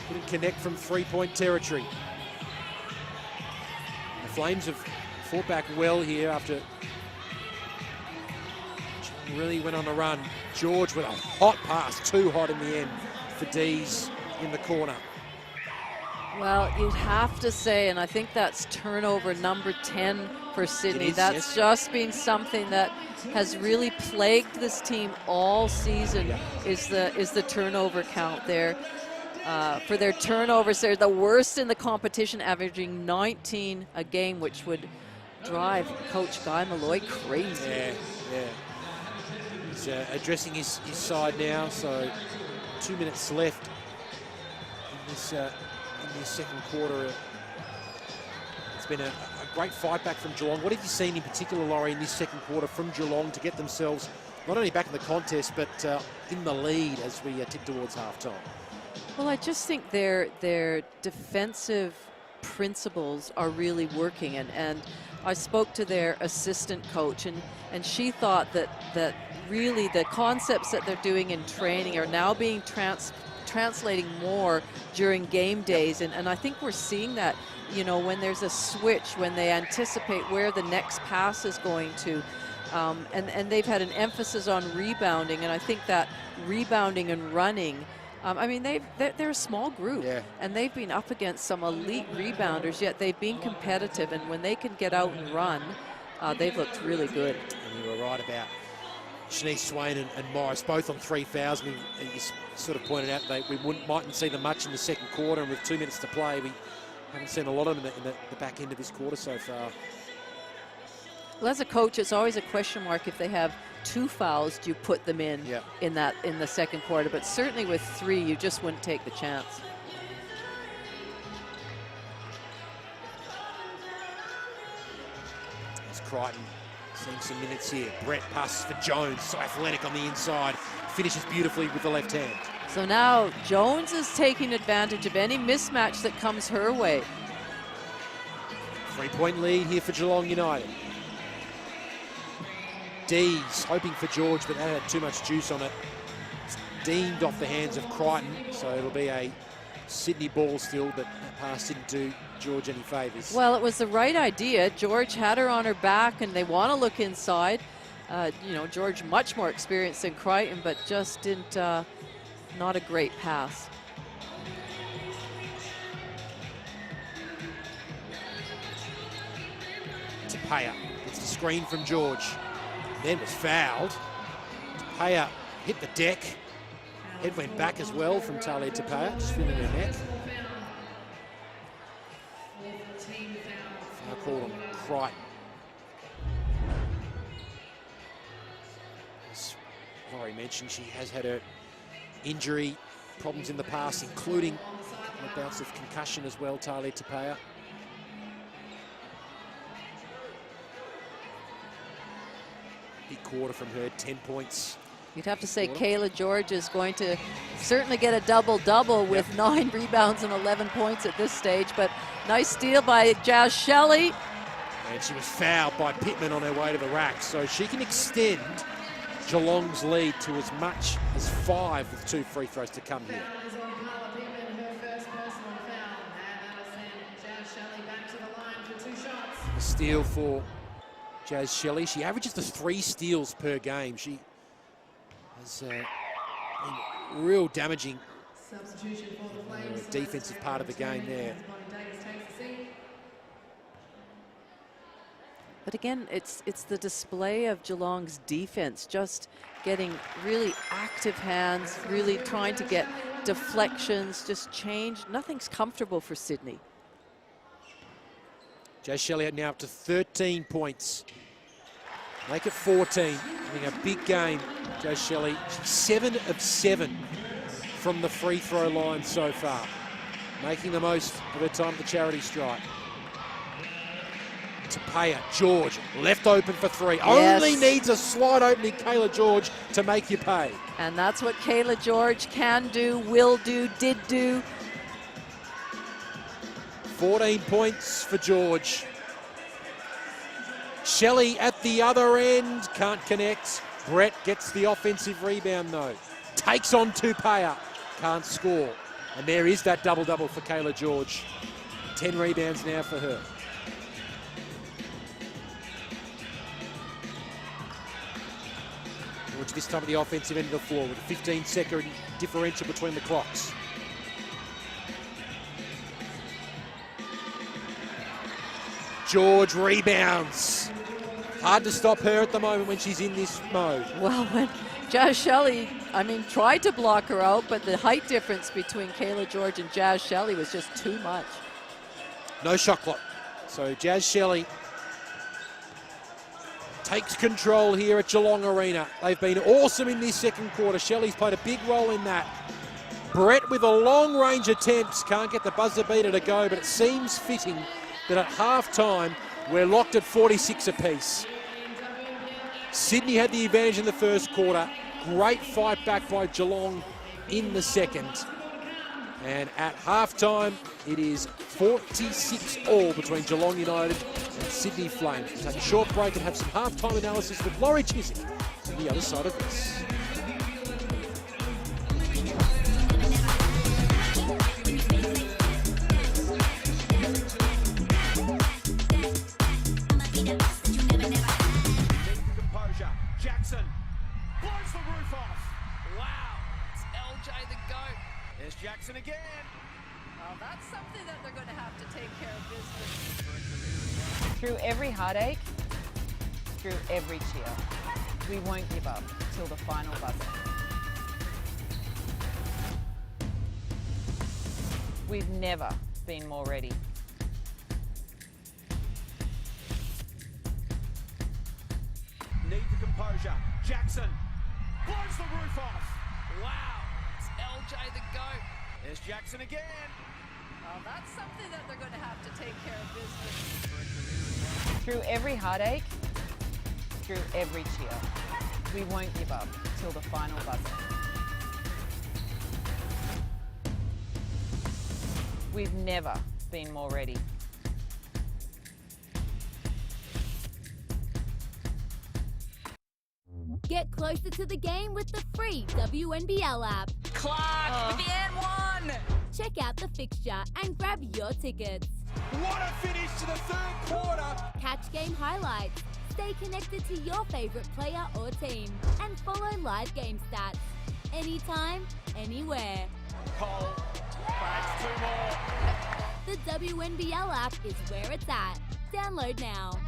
couldn't connect from three-point territory. The Flames have fought back well here after really went on a run. George with a hot pass, too hot in the end for Dees in the corner. Well, you'd have to say, and I think that's turnover number 10 for Sydney. That's just been something that has really plagued this team all season. Is the turnover count there. For their turnovers, they're the worst in the competition, averaging 19 a game, which would drive Coach Guy Malloy crazy. Yeah. He's addressing his side now, so 2 minutes left in this second quarter. It's been a great fight back from Geelong. What have you seen in particular, Laurie, in this second quarter from Geelong to get themselves not only back in the contest, but in the lead as we tip towards halftime? Well, I just think their defensive principles are really working, and I spoke to their assistant coach, and she thought that really the concepts that they're doing in training are now being translating more during game days, and I think we're seeing that you know, when there's a switch, when they anticipate where the next pass is going to. And they've had an emphasis on rebounding, and I think that rebounding and running, I mean, they're a small group, and they've been up against some elite rebounders, yet they've been competitive, and when they can get out and run, they've looked really good. And you were right about Shanice Swain and Morris, both on 3 fouls. You sort of pointed out we mightn't see them much in the second quarter, and with 2 minutes to play, we haven't seen a lot of them in the back end of this quarter so far. Well, as a coach, it's always a question mark if they have 2 fouls, do you put them in in the second quarter? But certainly with 3, you just wouldn't take the chance. As Crichton seeing some minutes here. Brett passes for Jones, so athletic on the inside, finishes beautifully with the left hand. So now Jones is taking advantage of any mismatch that comes her way. 3-point lead here for Geelong United. Dees hoping for George, but that had too much juice on it. It's deemed off the hands of Crichton, so it'll be a Sydney ball still, but that pass didn't do George any favours. Well, it was the right idea. George had her on her back, and they want to look inside. You know, George much more experienced than Crichton, but just didn't, not a great pass. Tapia gets the screen from George. Then was fouled. Tapia hit the deck. Head went back as well from Talia Tapia, just feeling her neck. Foul called on Crichton. As Laurie mentioned, she has had her injury problems in the past, including a bout of concussion as well, Talia Tapia. Big quarter from her, 10 points. You'd have to say Kayla George is going to certainly get a double-double with 9 rebounds and 11 points at this stage, but nice steal by Jazz Shelley. And she was fouled by Pittman on her way to the rack, so she can extend Geelong's lead to as much as 5 with 2 free throws to come here. A steal for Jazz Shelley. She averages the 3 steals per game. She has been real damaging defensive part of the game there. But again, it's the display of Geelong's defense, just getting really active hands, really trying to get deflections, just change. Nothing's comfortable for Sydney. Jazz Shelley now up to 13 points. Make it 14. Having a big game, Jazz Shelley. 7 of 7 from the free throw line so far. Making the most of her time at the charity stripe. Tapia, George, left open for 3. Yes. Only needs a slight opening, Kayla George, to make you pay. And that's what Kayla George can do, will do, did do. 14 points for George. Shelley at the other end, can't connect. Brett gets the offensive rebound though. Takes on Tapia, can't score. And there is that double-double for Kayla George. 10 rebounds now for her. George this time at the offensive end of the floor with a 15-second differential between the clocks. George rebounds. Hard to stop her at the moment when she's in this mode. Well, when Jazz Shelley, I mean, tried to block her out, but the height difference between Kayla George and Jazz Shelley was just too much. No shot clock. So Jazz Shelley takes control here at Geelong Arena. They've been awesome in this second quarter. Shelley's played a big role in that. Brett with a long range attempts. Can't get the buzzer beater to go, but it seems fitting that at half-time, we're locked at 46 apiece. Sydney had the advantage in the first quarter. Great fight back by Geelong in the second. And at half-time, it is 46-all between Geelong United and Sydney Flames. We'll take a short break and have some half-time analysis with Laurie Chiswick on the other side of this. There's Jackson again. Well, that's something that they're going to have to take care of business. Through every heartache, through every cheer, we won't give up till the final buzzer. We've never been more ready. Need the composure. Jackson blows the roof off. Wow, it's LJ the GOAT. There's Jackson again. Well, that's something that they're going to have to take care of business. Through every heartache, through every cheer, we won't give up till the final buzzer. We've never been more ready. Get closer to the game with the free WNBL app. Clark with the N1. Check out the fixture and grab your tickets. What a finish to the third quarter. Catch game highlights. Stay connected to your favourite player or team. And follow live game stats. Anytime, anywhere. Cole cracks two more. The WNBL app is where it's at. Download now.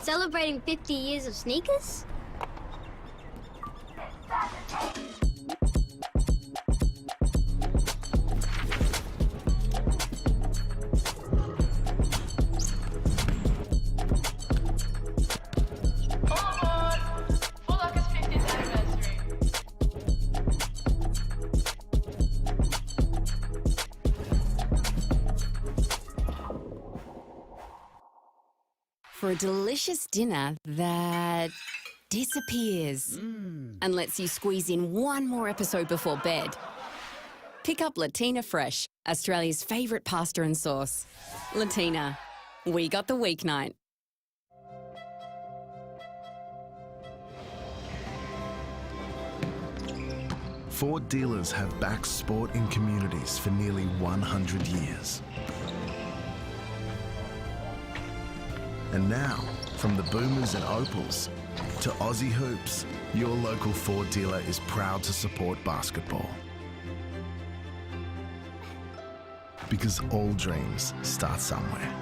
Celebrating 50 years of sneakers? For a delicious dinner that disappears and lets you squeeze in one more episode before bed. Pick up Latina Fresh, Australia's favourite pasta and sauce. Latina, we got the weeknight. Ford dealers have backed sport in communities for nearly 100 years. And now, from the Boomers and Opals to Aussie Hoops, your local Ford dealer is proud to support basketball. Because all dreams start somewhere.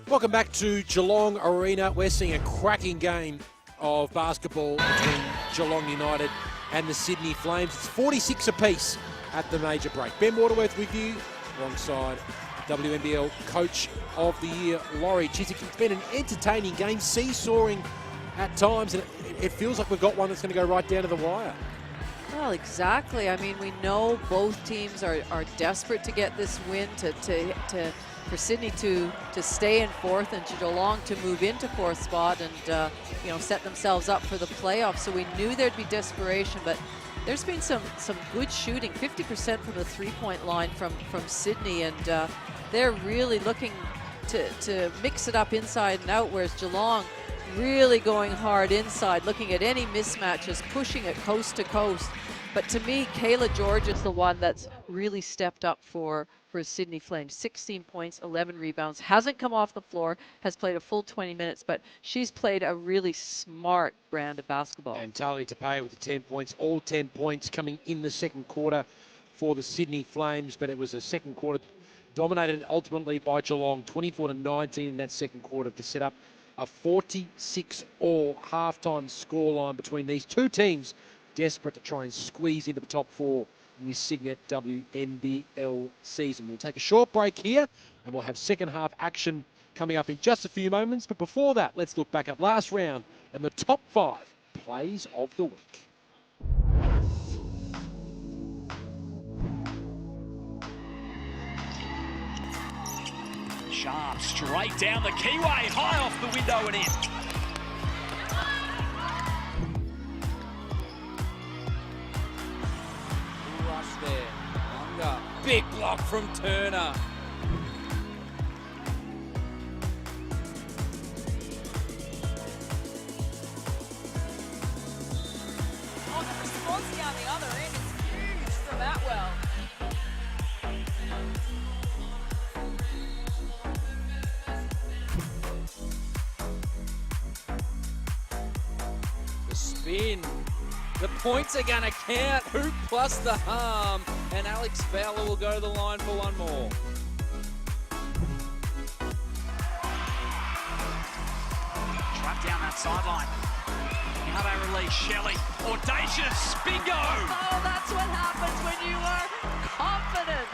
Welcome back to Geelong Arena. We're seeing a cracking game of basketball between Geelong United and the Sydney Flames. It's 46 apiece at the major break. Ben Waterworth with you alongside WNBL Coach of the Year, Laurie Chiswick. It's been an entertaining game, seesawing at times, and it feels like we've got one that's going to go right down to the wire. Well, exactly. I mean, we know both teams are desperate to get this win for Sydney to stay in fourth and to Geelong to move into fourth spot and set themselves up for the playoffs. So we knew there'd be desperation, but there's been some good shooting, 50% from the three-point line from Sydney, and they're really looking to mix it up inside and out, whereas Geelong really going hard inside, looking at any mismatches, pushing it coast to coast. But to me, Kayla George is the one that's really stepped up for Sydney Flames. 16 points, 11 rebounds, hasn't come off the floor, has played a full 20 minutes, but she's played a really smart brand of basketball. And Tali Tapea with the 10 points, all 10 points coming in the second quarter for the Sydney Flames, but it was a second quarter dominated ultimately by Geelong, 24-19 in that second quarter to set up a 46-all halftime scoreline between these two teams, desperate to try and squeeze into the top four in this Signet WNBL season. We'll take a short break here and we'll have second half action coming up in just a few moments. But before that, let's look back at last round and the top 5 plays of the week. Sharp straight down the keyway, high off the window and in. Rush there. Younger. Big block from Turner. Oh, the response down the other end is huge from Atwell. in. The points are going to count. Hoop plus the harm. And Alex Fowler will go to the line for one more. Trapped down that sideline. Now they release Shelley. Audacious. Bingo. Oh, that's what happens when you are confident.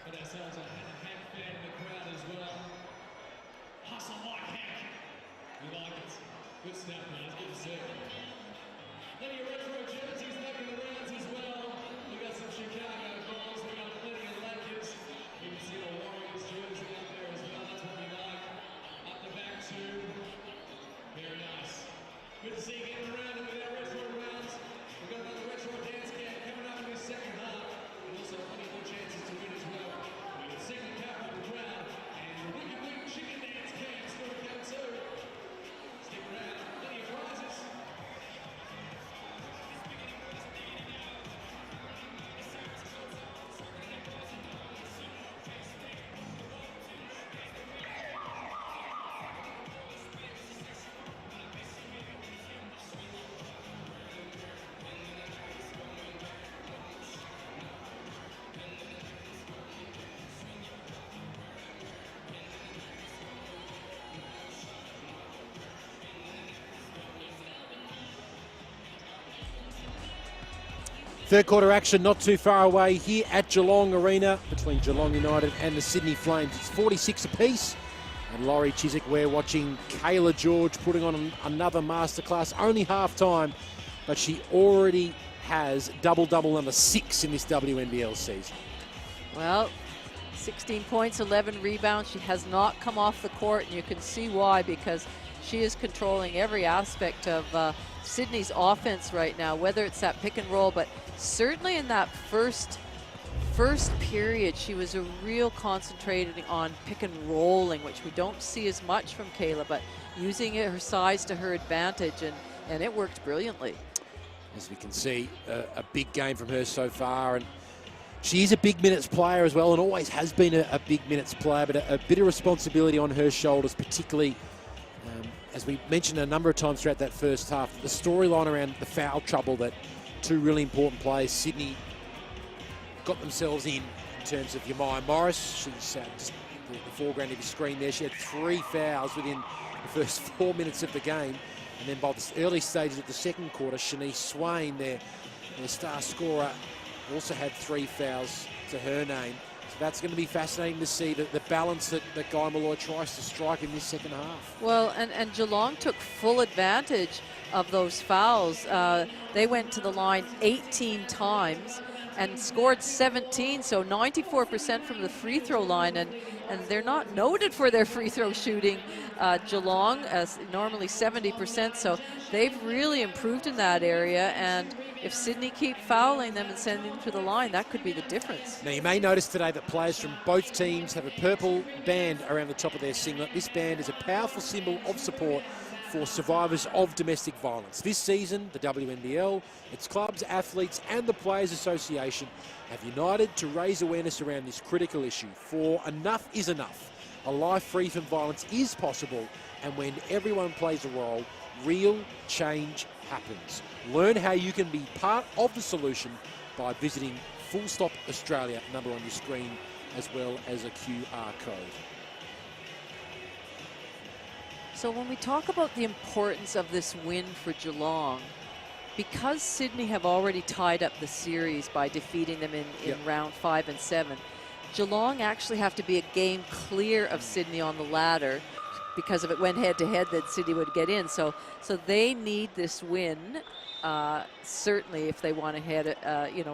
Ourselves a Hank fan in the crowd as well. Hustle like Hank. We like it. Good stuff, man. It's good to see. Plenty of retro jerseys making the rounds as well. We got some Chicago Bulls. We got plenty of Lakers. You can see the Warriors jersey out there as well. That's what we like. Up the back too. Very nice. Good to see you getting around with our retro rounds. We've got another retro dance camp coming up in this second half. And also plenty more chances to win as well. Second half of the crowd, and the Wicked Wing Chicken Dance Camp still to come too. Stick around, plenty of prizes. Third quarter action not too far away here at Geelong Arena between Geelong United and the Sydney Flames. It's 46 apiece. And Laurie Chiswick, we're watching Kayla George putting on another masterclass. Only half time, but she already has double-double number 6 in this WNBL season. Well, 16 points, 11 rebounds. She has not come off the court, and you can see why, because she is controlling every aspect of Sydney's offense right now, whether it's that pick and roll, but certainly in that first period, she was a real concentrating on pick and rolling, which we don't see as much from Kayla, but using her size to her advantage, and it worked brilliantly. As we can see, a big game from her so far, and she is a big minutes player as well, and always has been a big minutes player, but a bit of responsibility on her shoulders, particularly as we mentioned a number of times throughout that first half, the storyline around the foul trouble that two really important players, Sydney, got themselves in terms of Yamaya Morris. She's just in the foreground of your screen there. She had 3 fouls within the first 4 minutes of the game. And then by the early stages of the second quarter, Shanice Swain, their star scorer, also had 3 fouls to her name. So that's going to be fascinating to see the balance that Guy Malloy tries to strike in this second half. Well, and Geelong took full advantage of those fouls. They went to the line 18 times and scored 17, so 94% from the free throw line, and they're not noted for their free throw shooting, Geelong, as normally 70%, so they've really improved in that area, and if Sydney keep fouling them and sending them to the line, that could be the difference. Now, you may notice today that players from both teams have a purple band around the top of their singlet. This band is a powerful symbol of support for survivors of domestic violence. This season, the WNBL, its clubs, athletes and the Players Association have united to raise awareness around this critical issue. For enough is enough. A life free from violence is possible, and when everyone plays a role, real change happens. Learn how you can be part of the solution by visiting Full Stop Australia, number on your screen, as well as a QR code. So when we talk about the importance of this win for Geelong, because Sydney have already tied up the series by defeating them in round 5 and 7, Geelong actually have to be a game clear of Sydney on the ladder, because if it went head-to-head, then Sydney would get in. So they need this win, certainly if they want to head,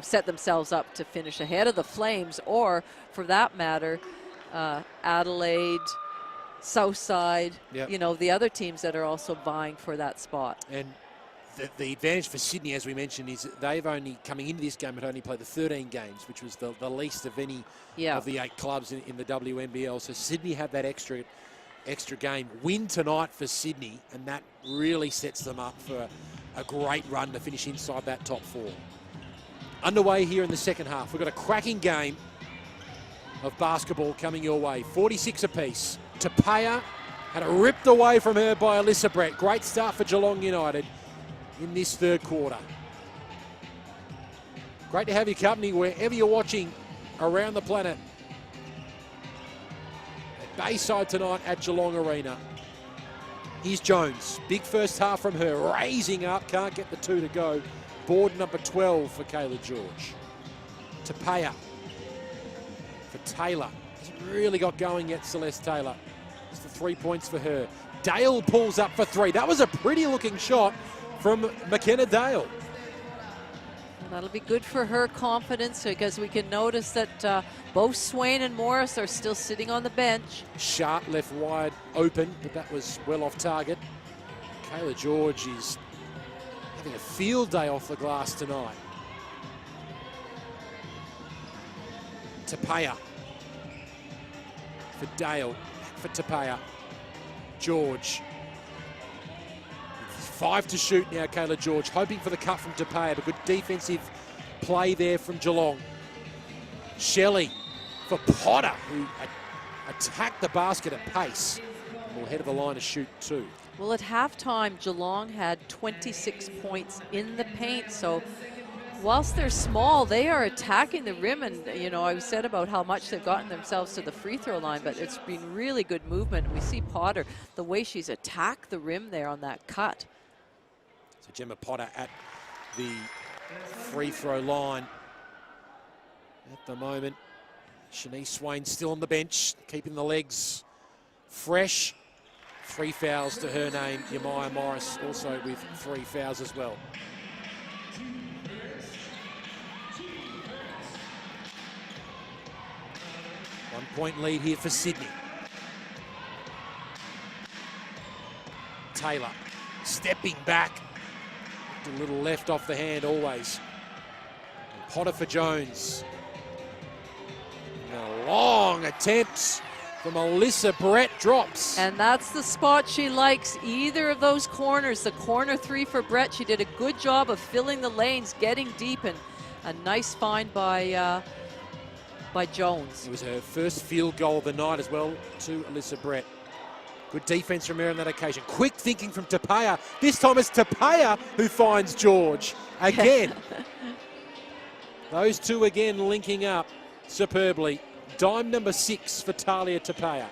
set themselves up to finish ahead of the Flames, or for that matter, Adelaide, Southside, the other teams that are also vying for that spot. And the advantage for Sydney, as we mentioned, is that they've only, coming into this game, had only played the 13 games, which was the least of any of the 8 clubs in the WNBL. So Sydney have that extra game. Win tonight for Sydney, and that really sets them up for a great run to finish inside that top 4. Underway here in the second half. We've got a cracking game of basketball coming your way. 46 apiece. Tapia had it ripped away from her by Alyssa Brett. Great start for Geelong United in this third quarter. Great to have your company wherever you're watching around the planet. At Bayside tonight at Geelong Arena. Here's Jones. Big first half from her. Raising up. Can't get the 2 to go. Board number 12 for Kayla George. Tapia for Taylor. Hasn't really got going yet, Celeste Taylor. Just the 3 points for her. Dale pulls up for 3. That was a pretty looking shot from McKenna Dale. Well, that'll be good for her confidence, because we can notice that both Swain and Morris are still sitting on the bench. Sharp left wide open, but that was well off target. Kayla George is having a field day off the glass tonight. Tapia for Dale, for Tapia. George. 5 to shoot now, Kayla George, hoping for the cut from Tapia, but good defensive play there from Geelong. Shelley for Potter, who attacked the basket at pace. Will head of the line to shoot 2. Well, at halftime, Geelong had 26 points in the paint, so whilst they're small, they are attacking the rim, and I said about how much they've gotten themselves to the free throw line, but it's been really good movement. We see Potter, the way she's attacked the rim there on that cut. So Gemma Potter at the free throw line at the moment. Shanice Swain still on the bench, keeping the legs fresh. 3 fouls to her name. Yamaya Morris also with 3 fouls as well. One-point lead here for Sydney. Taylor stepping back. A little left off the hand always. And Potter for Jones. And a long attempt from Alyssa Brett drops. And that's the spot she likes, either of those corners. The corner 3 for Brett. She did a good job of filling the lanes, getting deep, and a nice find by Jones. It was her first field goal of the night as well to Alyssa Brett. Good defense from her on that occasion. Quick thinking from Tapia. This time it's Tapia who finds George again. Those two again linking up superbly. Dime number 6 for Talia Tapia.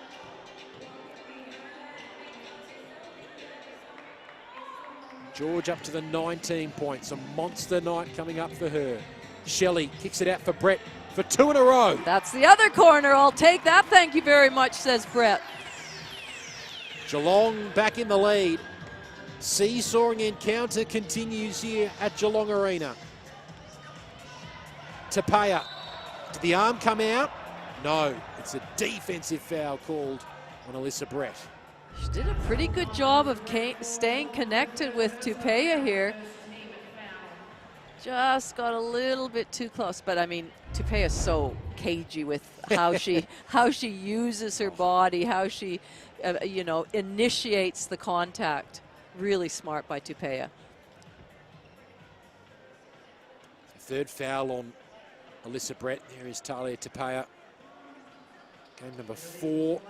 George up to the 19 points. A monster night coming up for her. Shelley kicks it out for Brett for 2 in a row. That's the other corner. I'll take that. Thank you very much, says Brett. Geelong back in the lead. Seesawing encounter continues here at Geelong Arena. Tapia. Did the arm come out? No, it's a defensive foul called on Alyssa Brett. She did a pretty good job of staying connected with Tapia here. Just got a little bit too close, but I mean, Tupea's so cagey with how she uses her body, how she, you know, initiates the contact. Really smart by Tapia. Third foul on Alyssa Brett. There is Talia Tapia. Game number 4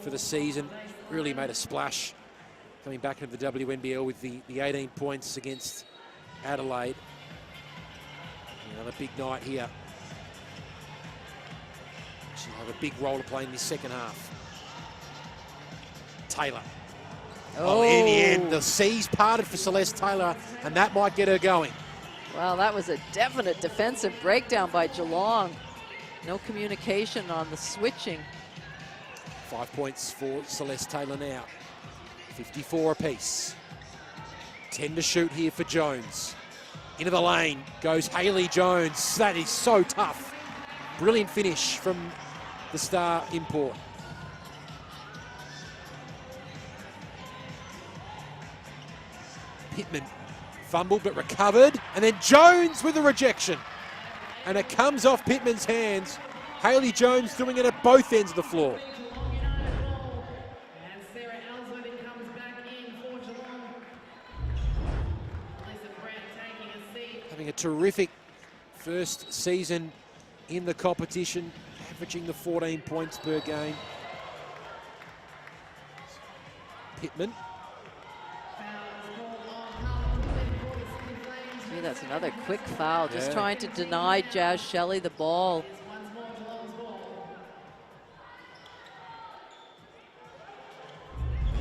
for the season. Really made a splash coming back into the WNBL with the 18 points against Adelaide. Another big night here. She'll have a big role to play in this second half. Taylor. Oh, in the end, the seas parted for Celeste Taylor, and that might get her going. Well, that was a definite defensive breakdown by Geelong. No communication on the switching. 5 points for Celeste Taylor now. 54 apiece. 10 to shoot here for Jones. Into the lane goes Hayley Jones. That is so tough. Brilliant finish from the star import. Pittman fumbled but recovered, and then Jones with a rejection. And it comes off Pittman's hands. Hayley Jones doing it at both ends of the floor. Having a terrific first season in the competition, averaging the 14 points per game. Pittman. Gee, that's another quick foul, just trying to deny Jazz Shelley the ball.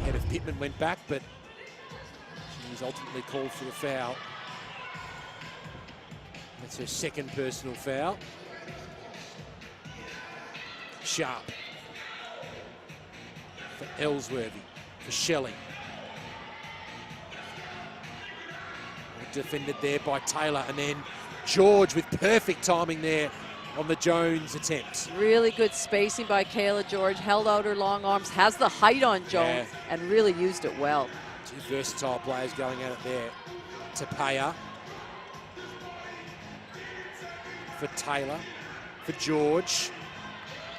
Head of Pittman went back, but she was ultimately called for the foul. That's her second personal foul. Sharp. For Ellsworthy. For Shelley. Defended there by Taylor, and then George with perfect timing there on the Jones attempt. Really good spacing by Kayla George, held out her long arms, has the height on Jones, and really used it well. Two versatile players going at it there. Tapia. For Taylor. For George.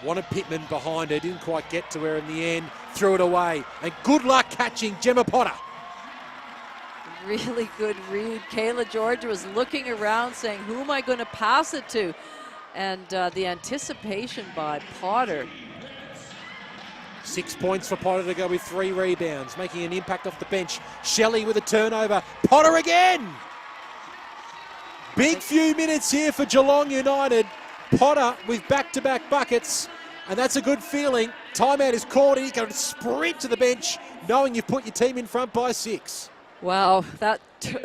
Wanted Pittman behind her, didn't quite get to her in the end, threw it away. And good luck catching Gemma Potter. Really good read. Kayla George was looking around saying, who am I going to pass it to? And the anticipation by Potter. 6 points for Potter to go with 3 rebounds, making an impact off the bench. Shelley with a turnover. Potter again! Big few minutes here for Geelong United. Potter with back-to-back buckets, and that's a good feeling. Timeout is called, and he's going to sprint to the bench, knowing you've put your team in front by 6. Wow,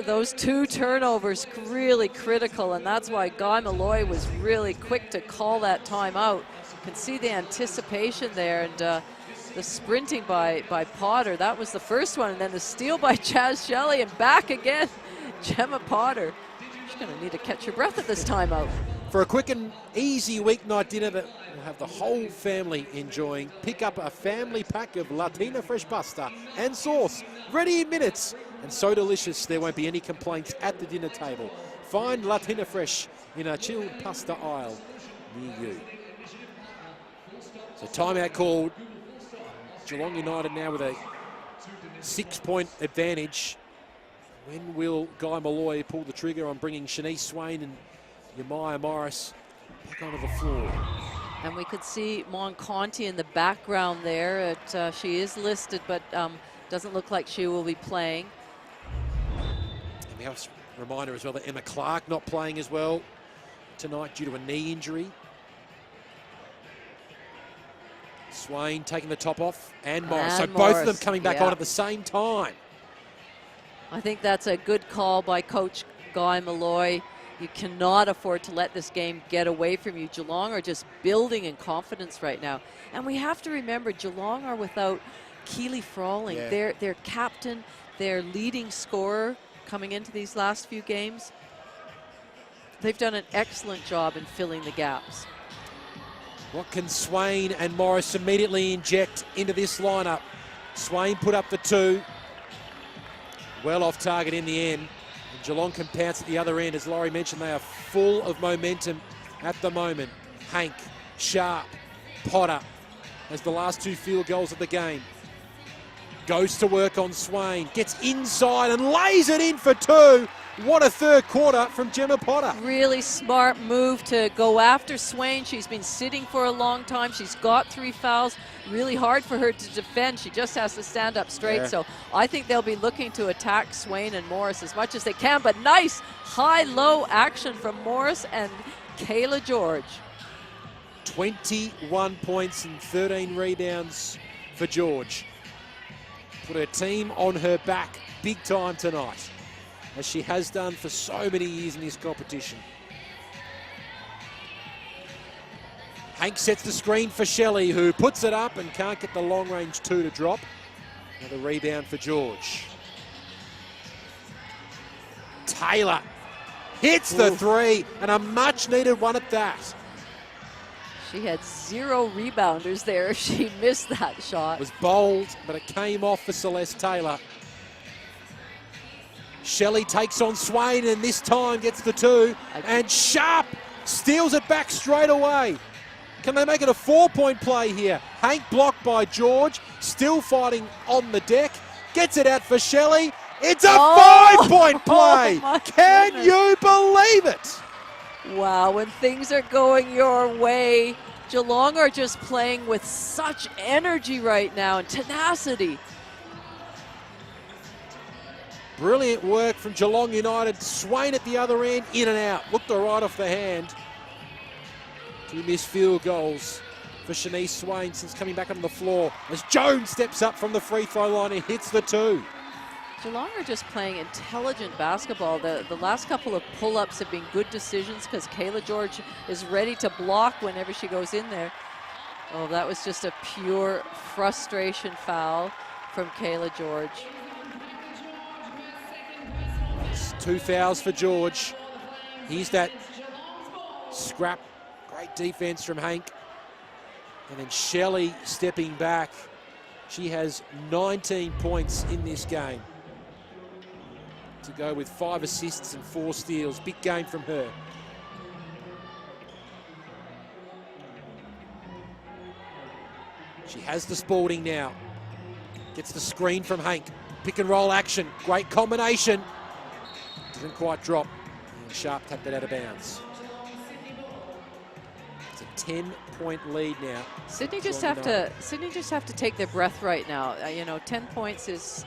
those 2 turnovers really critical, and that's why Guy Malloy was really quick to call that timeout. You can see the anticipation there, and the sprinting by Potter. That was the first one, and then the steal by Jazz Shelley, and back again, Gemma Potter. She's going to need to catch her breath at this timeout. For a quick and easy weeknight dinner that we'll have the whole family enjoying, pick up a family pack of Latina Fresh pasta and sauce, ready in minutes, and so delicious there won't be any complaints at the dinner table. Find Latina Fresh in a chilled pasta aisle near you. So timeout called. Geelong United now with a 6-point advantage. When will Guy Malloy pull the trigger on bringing Shanice Swain and Yamaya Morris back onto the floor? And we could see Monconti in the background there. She is listed, but doesn't look like she will be playing. And we have a reminder as well that Emma Clark not playing as well tonight due to a knee injury. Swain taking the top off, and Morris. So both of them coming back on at the same time. I think that's a good call by Coach Guy Malloy. You cannot afford to let this game get away from you. Geelong are just building in confidence right now. And we have to remember, Geelong are without Keely Frawling, their captain, their leading scorer coming into these last few games. They've done an excellent job in filling the gaps. What can Swain and Morris immediately inject into this lineup? Swain put up the 2. Well off target in the end. And Geelong can pounce at the other end. As Laurie mentioned, they are full of momentum at the moment. Hank, Sharp, Potter as the last 2 field goals of the game. Goes to work on Swain. Gets inside and lays it in for 2. What a third quarter from Gemma Potter. Really smart move to go after Swain. She's been sitting for a long time. She's got 3 fouls. Really hard for her to defend. She just has to stand up straight. Yeah. So I think they'll be looking to attack Swain and Morris as much as they can. But nice high-low action from Morris and Kayla George. 21 points and 13 rebounds for George. Put her team on her back big time tonight, as she has done for so many years in this competition. Hank sets the screen for Shelley, who puts it up and can't get the long-range 2 to drop. Another rebound for George. Taylor hits the 3, and a much-needed one at that. She had 0 rebounders there. She missed that shot. It was bold, but it came off for Celeste Taylor. Shelley takes on Swain and this time gets the 2. And Sharp steals it back straight away. Can they make it a 4-point play here? Hank blocked by George, still fighting on the deck. Gets it out for Shelley. It's a 5-point play. Can you believe it? Wow, when things are going your way, Geelong are just playing with such energy right now and tenacity. Brilliant work from Geelong United. Swain at the other end, in and out. Looked her right off the hand. 2 missed field goals for Shanice Swain since coming back on the floor, as Jones steps up from the free throw line and hits the 2. Geelong are just playing intelligent basketball. The last couple of pull-ups have been good decisions because Kayla George is ready to block whenever she goes in there. Oh, that was just a pure frustration foul from Kayla George. It's 2 fouls for George. Here's that scrap. Great defense from Hank. And then Shelley stepping back. She has 19 points in this game, to go with 5 assists and 4 steals. Big game from her. She has the Spalding now. Gets the screen from Hank. Pick and roll action. Great combination. Doesn't quite drop. And Sharp tapped it out of bounds. It's a 10-point lead now. Sydney just have to take their breath right now. 10 points is,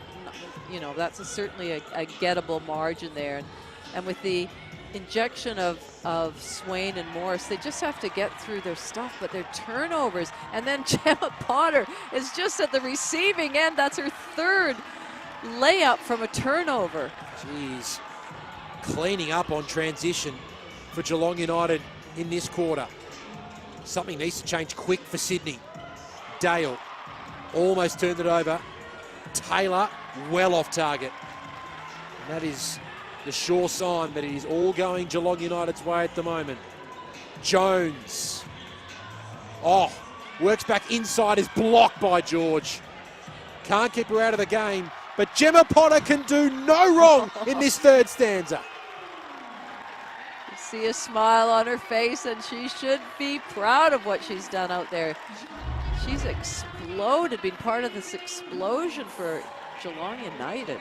that's certainly a gettable margin there. And with the injection of Swain and Morris, they just have to get through their stuff, but their turnovers. And then Gemma Potter is just at the receiving end. That's her 3rd layup from a turnover. Jeez. Cleaning up on transition for Geelong United in this quarter. Something needs to change quick for Sydney. Dale almost turned it over. Taylor well off target. And that is the sure sign that it is all going Geelong United's way at the moment. Jones. Oh, works back inside, is blocked by George. Can't keep her out of the game, but Gemma Potter can do no wrong in this 3rd stanza. You see a smile on her face, and she should be proud of what she's done out there. She's exploded, been part of this explosion for Geelong United.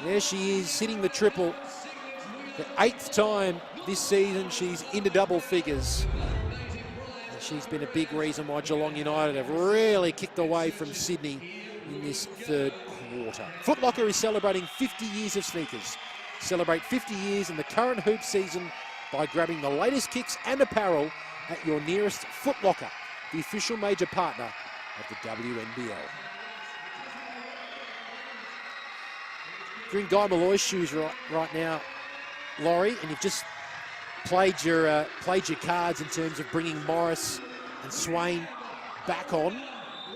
There she is, hitting the triple. The 8th time this season she's into double figures. And she's been a big reason why Geelong United have really kicked away from Sydney in this 3rd quarter. Foot Locker is celebrating 50 years of sneakers. Celebrate 50 years in the current hoop season by grabbing the latest kicks and apparel at your nearest Foot Locker, the official major partner of the WNBL. If you're in Guy Malloy's shoes right now, Laurie, and you've just played your cards in terms of bringing Morris and Swain back on,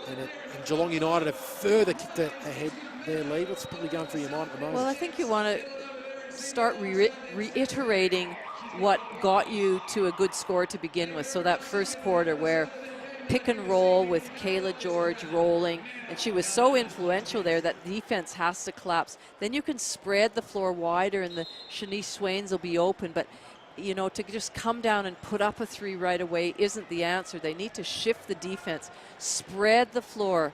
and Geelong United have further kicked ahead their lead. What's probably going through your mind at the moment? Well, I think you want to start reiterating what got you to a good score to begin with. So that first quarter where pick and roll with Kayla George rolling, and she was so influential there that defense has to collapse. Then you can spread the floor wider and the Shanice Swains will be open, but you know, to just come down and put up a three right away isn't the answer. They need to shift the defense, spread the floor,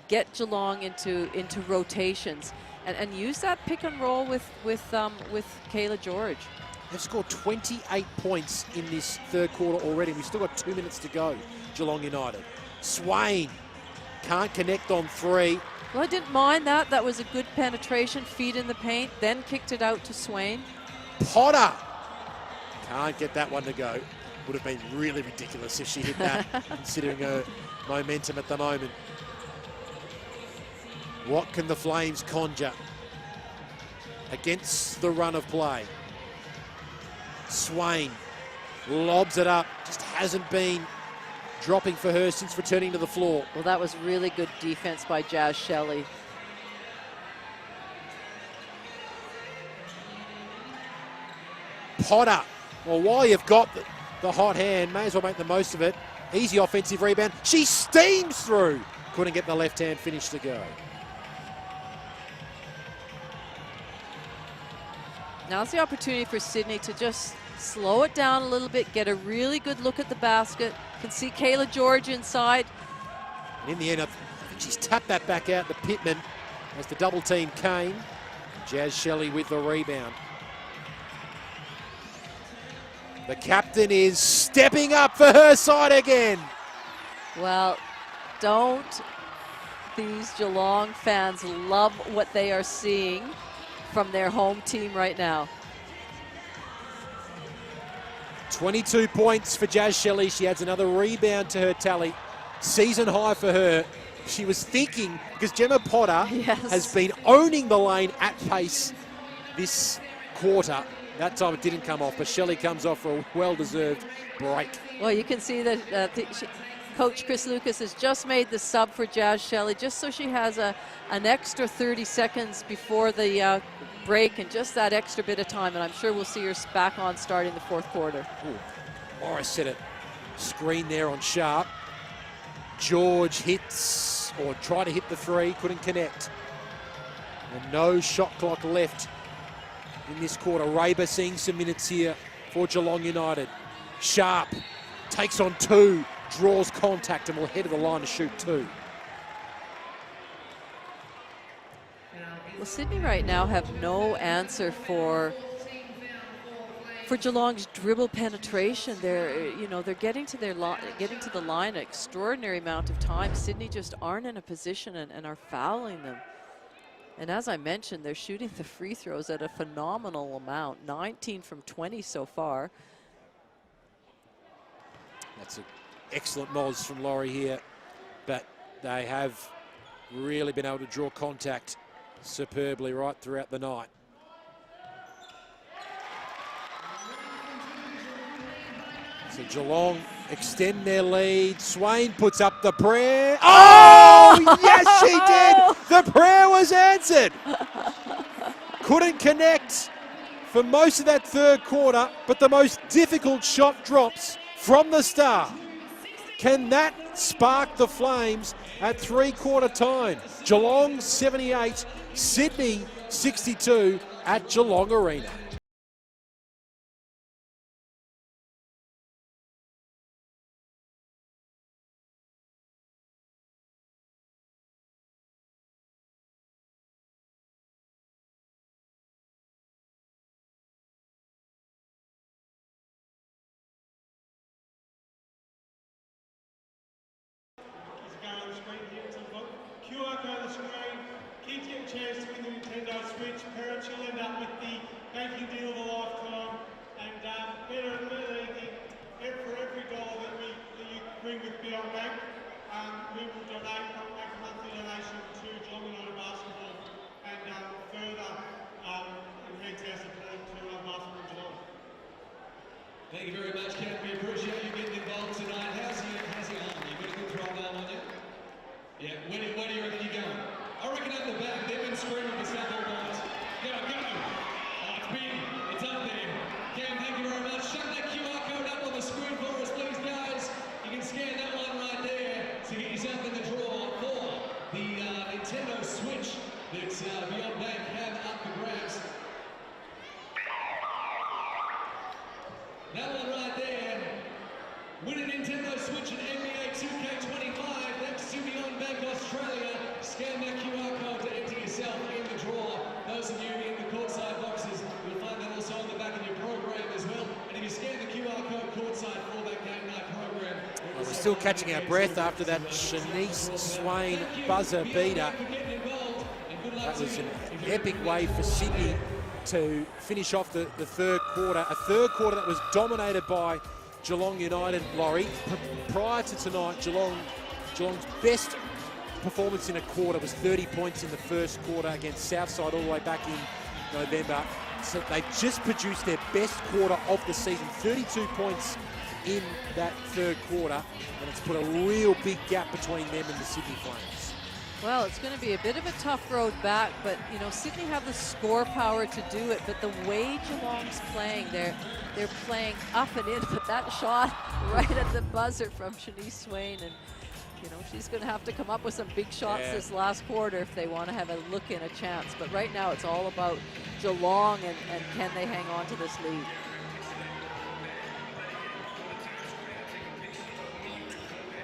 get Geelong into rotations, and use that pick and roll with Kayla George. They've scored 28 points in this third quarter already. We've still got 2 minutes to go, Geelong United. Swain can't connect on three. Well, I didn't mind that. That was a good penetration, feet in the paint, then kicked it out to Swain. Potter can't get that one to go. Would have been really ridiculous if she hit that, considering her momentum at the moment. What can the Flames conjure against the run of play? Swain lobs it up, just hasn't been dropping for her since returning to the floor. Well, that was really good defense by Jazz Shelley. Potter, well, while you've got the hot hand, may as well make the most of it. Easy offensive rebound. She steams through. Couldn't get the left hand finish to go. Now's the opportunity for Sydney to just slow it down a little bit, get a really good look at the basket. Can see Kayla George inside. And in the end, I think she's tapped that back out to Pittman as the double team came. Jazz Shelley with the rebound. The captain is stepping up for her side again. Well, don't these Geelong fans love what they are seeing from their home team right now? 22 points for Jazz Shelley. She adds another rebound to her tally. Season high for her. She was thinking, because Gemma Potter has been owning the lane at pace this quarter. That time it didn't come off, but Shelley comes off for a well-deserved break. Well, you can see that Coach Chris Lucas has just made the sub for Jazz Shelley, just so she has an extra 30 seconds before the break, and just that extra bit of time, and I'm sure we'll see her back on starting the fourth quarter. Ooh. Morris set it. Screen there on Sharp. George hits, or tried to hit the three, couldn't connect. And no shot clock left in this quarter. Raber seeing some minutes here for Geelong United. Sharp takes on two, draws contact, and will head to the line to shoot two. Well, Sydney right now have no answer for Geelong's dribble penetration. They're getting to the line an extraordinary amount of time. Sydney just aren't in a position and are fouling them. And as I mentioned, they're shooting the free throws at a phenomenal amount, 19 from 20 so far. That's an excellent moz from Laurie here, but they have really been able to draw contact superbly right throughout the night. So Geelong extend their lead. Swain puts up the prayer. Oh, yes, she did. The prayer was answered. Couldn't connect for most of that third quarter, but the most difficult shot drops from the star. Can that spark the Flames at three-quarter time? Geelong 78, Sydney 62 at Geelong Arena. QR code on the screen. Kids get a chance to win the Nintendo Switch. Parents, you'll end up with the banking deal of a lifetime. And better than anything, for every dollar that you bring with Beyond Bank, we will donate, make a monthly donation to Geelong United Basketball, and further enhance our support to our Thank you very much, Ken. We appreciate you getting involved tonight. How's your arm? You got a good throw arm on you? Yeah. Where do you reckon you're going? I reckon up the back. They've been screaming for stuff all night. Go, go. Oh, it's big. It's up there. Cam, thank you very much. Shut that QR code up on the screen for us, please, guys. You can scan that one right there to get yourself in the draw for the Nintendo Switch that Beyond Bank have up for grabs. That one right there, win a Nintendo Switch and NBA 2K25 next to Beyond Bank Australia. Scan that QR code to enter yourself in the draw. Those of you in the courtside boxes, you'll find that also on the back of your program as well. And if you scan the QR code courtside for that game night program. Well, we're still catching our breath after that Shanice Swain buzzer beater. That was an epic way for Sydney to finish off the third quarter. A third quarter that was dominated by Geelong United, Laurie. Prior to tonight, Geelong's best performance in a quarter was 30 points in the first quarter against Southside all the way back in November. So they've just produced their best quarter of the season, 32 points in that third quarter, and it's put a real big gap between them and the Sydney Flames. Well, it's going to be a bit of a tough road back, but you know, Sydney have the score power to do it. But the way Geelong's playing, they're playing up and in. But that shot right at the buzzer from Shanice Swain, and you know, she's going to have to come up with some big shots this last quarter if they want to have a look in, a chance. But right now, it's all about Geelong and can they hang on to this lead.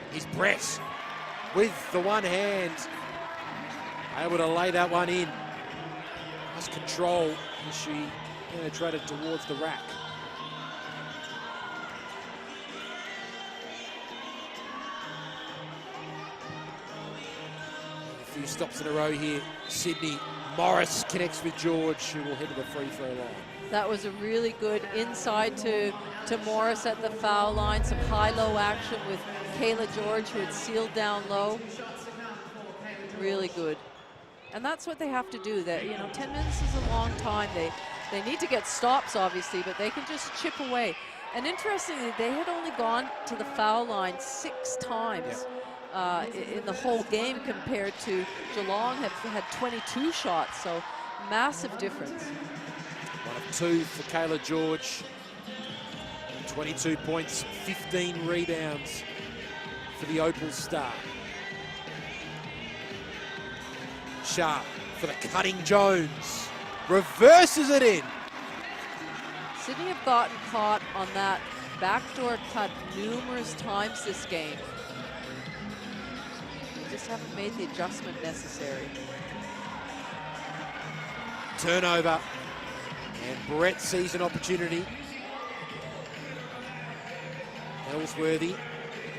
Here's Brett with the one hand, able to lay that one in. Nice control as she penetrated towards the rack. A few stops in a row here. Sydney. Morris connects with George, who will head to the free throw line. That was a really good inside to Morris at the foul line. Some high-low action with Kayla George, who had sealed down low. Really good. And that's what they have to do. That, you know, 10 minutes is a long time. They need to get stops, obviously, but they can just chip away. And interestingly, they had only gone to the foul line 6 times in the whole game, compared to Geelong had 22 shots. So massive difference. 1 of 2 for Kayla George. 22 points, 15 rebounds for the Opal star. Sharp for the cutting Jones. Reverses it in. Sydney have gotten caught on that backdoor cut numerous times this game. They just haven't made the adjustment necessary. Turnover. And Brett sees an opportunity. Ellsworthy,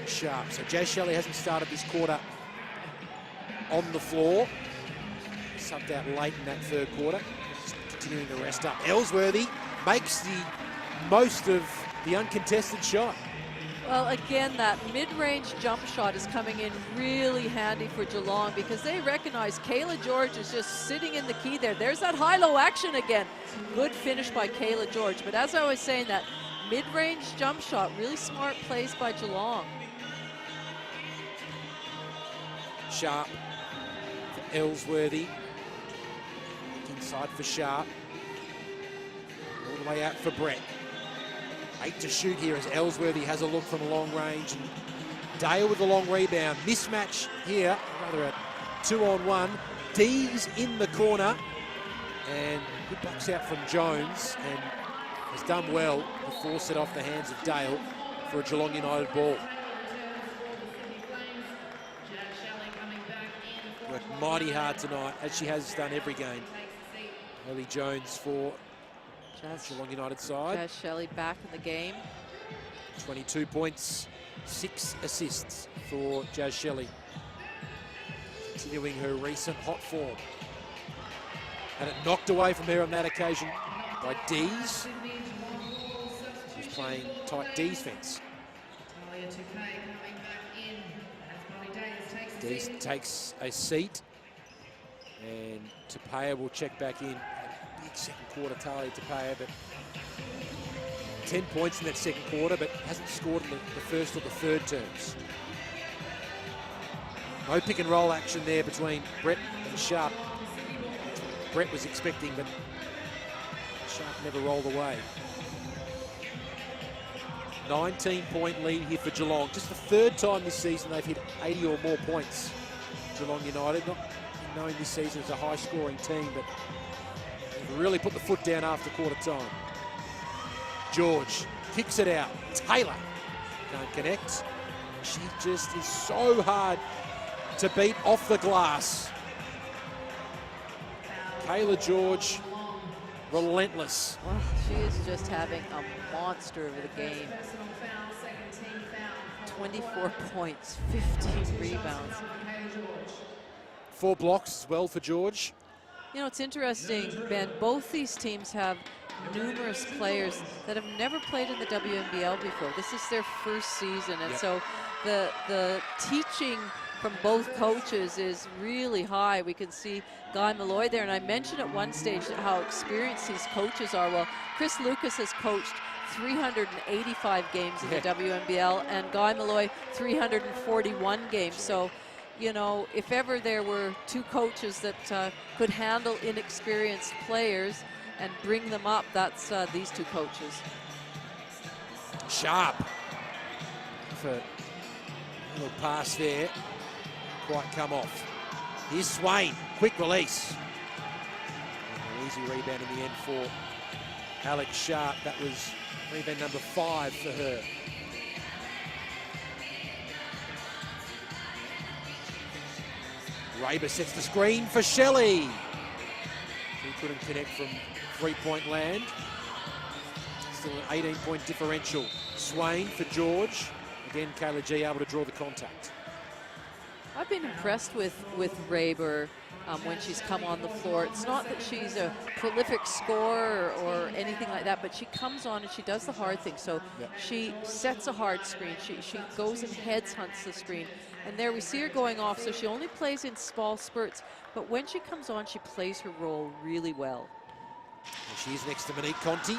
Sharp. So Jazz Shelley hasn't started this quarter on the floor. Subbed out late in that third quarter. Just continuing to rest up. Ellsworthy makes the most of the uncontested shot. Well, again, that mid-range jump shot is coming in really handy for Geelong, because they recognize Kayla George is just sitting in the key there. There's that high-low action again. Good finish by Kayla George. But as I was saying, that mid-range jump shot, really smart plays by Geelong. Sharp for Ellsworthy. Inside for Sharp. All the way out for Brett. 8 to shoot here as Ellsworthy has a look from long range. And Dale with the long rebound. Mismatch here, rather a 2-on-1. Dees in the corner. And good box out from Jones. And has done well to force it off the hands of Dale for a Geelong United ball. Worked mighty hard tonight, as she has done every game. Ellie Jones for Geelong United side. Jazz Shelley back in the game. 22 points, 6 assists for Jazz Shelley. Continuing her recent hot form. Had it knocked away from her on that occasion by Dees. She's playing tight Dees fence. Dees takes a seat, and Tapia will check back in. Big second quarter, Talia Tapia, but 10 points in that second quarter, but hasn't scored in the first or the third terms. No pick and roll action there between Brett and Sharp. Brett was expecting, but Sharp never rolled away. 19-point lead here for Geelong. Just the third time this season they've hit 80 or more points. Geelong United, not knowing this season as a high-scoring team, but they've really put the foot down after quarter time. George kicks it out. Taylor can't connect. She just is so hard to beat off the glass. Kayla George, relentless. Well, she is just having a monster of the game. 24 points, 15 rebounds. 4 blocks as well for George. You know, it's interesting, Ben, both these teams have numerous players that have never played in the WNBL before. This is their first season, and so the teaching from both coaches is really high. We can see Guy Malloy there, and I mentioned at one stage how experienced these coaches are. Well, Chris Lucas has coached 385 games in the WNBL, and Guy Malloy 341 games. So, you know, if ever there were two coaches that could handle inexperienced players and bring them up, that's these two coaches. Sharp for a little pass there. Quite come off. Here's Swain, quick release. An easy rebound in the end for Alex Sharp. That was rebound number 5 for her. Raber sets the screen for Shelley. He couldn't connect from three-point land. Still an 18-point differential. Swain for George. Again, Kayla G able to draw the contact. I've been impressed with Raber when she's come on the floor. It's not that she's a prolific scorer or anything like that, but she comes on and she does the hard thing. So she sets a hard screen. She goes and heads hunts the screen. And there we see her going off, so she only plays in small spurts. But when she comes on, she plays her role really well. And she's next to Monique Conti.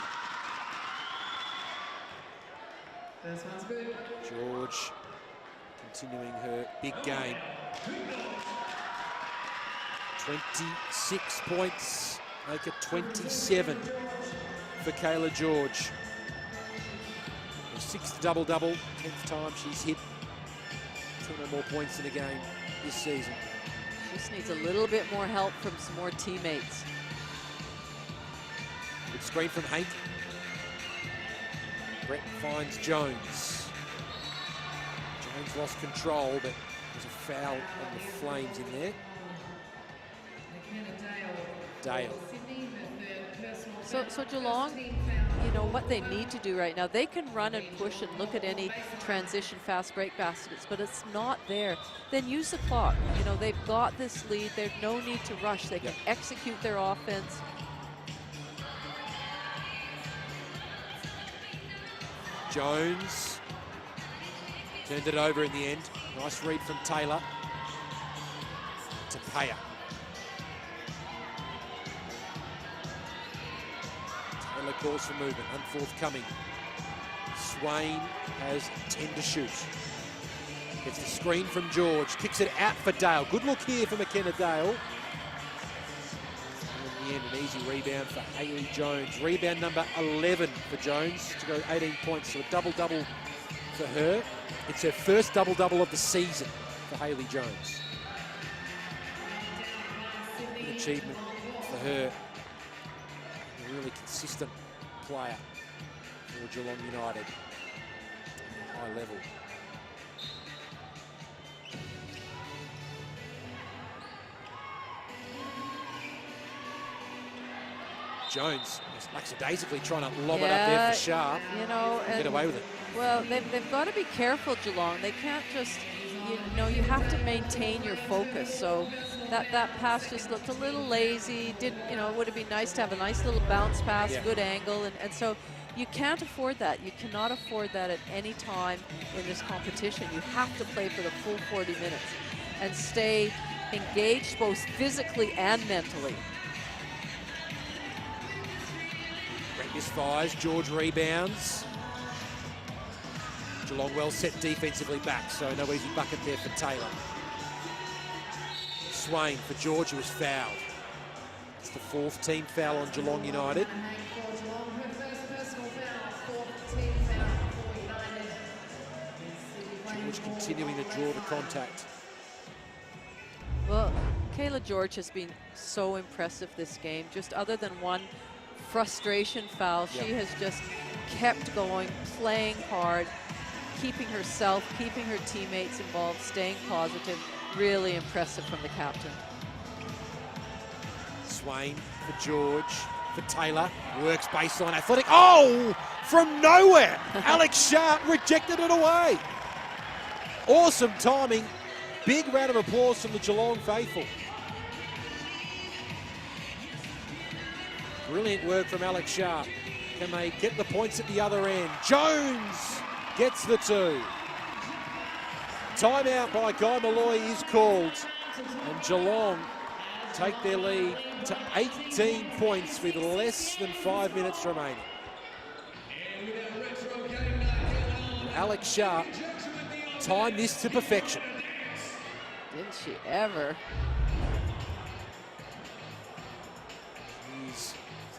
First one's good. George continuing her big game. 26 points, make it 27 for Kayla George. Her 6th double-double, 10th time she's hit 10 or more points in a game this season. She just needs a little bit more help from some more teammates. Good screen from Hank. Brett finds Jones. Jones lost control, but there's a foul on the Flames in there. Dale. So Geelong, you know, what they need to do right now, they can run and push and look at any transition fast break baskets, but it's not there. Then use the clock. You know, they've got this lead. There's no need to rush. They can execute their offense. Jones turned it over in the end. Nice read from Taylor to Paya. Taylor calls for movement, unforthcoming. Swain has 10 to shoot. Gets the screen from George, kicks it out for Dale. Good look here for McKenna Dale. And in the end, an easy rebound for Hayley Jones. Rebound number 11 for Jones to go 18 points, so a double-double for her. It's her first double-double of the season for Hayley Jones. An achievement for her. A really consistent player for Geelong United. High level. Jones is lackadaisically trying to lob it up there for Sharp. You know, get away with it. Well, they've got to be careful, Geelong. They can't just, you know, you have to maintain your focus. So that pass just looked a little lazy. Didn't, you know, it would have been nice to have a nice little bounce pass, good angle, and so you can't afford that. You cannot afford that at any time in this competition. You have to play for the full 40 minutes and stay engaged both physically and mentally. Misfires, George rebounds. Geelong well set defensively back, so no easy bucket there for Taylor. Swain for George, who was fouled. It's the 4th team foul on Geelong United. George continuing to draw the contact. Well, Kayla George has been so impressive this game. Just other than one frustration foul, she has just kept going, playing hard, keeping herself, keeping her teammates involved, staying positive. Really impressive from the captain. Swain for George, for Taylor, works baseline athletic. Oh, from nowhere, Alex Sharp rejected it away. Awesome timing. Big round of applause from the Geelong faithful. Brilliant work from Alex Sharp. Can they get the points at the other end? Jones gets the 2. Timeout by Guy Malloy is called, and Geelong take their lead to 18 points with less than 5 minutes remaining. Alex Sharp timed this to perfection. Didn't she ever? He's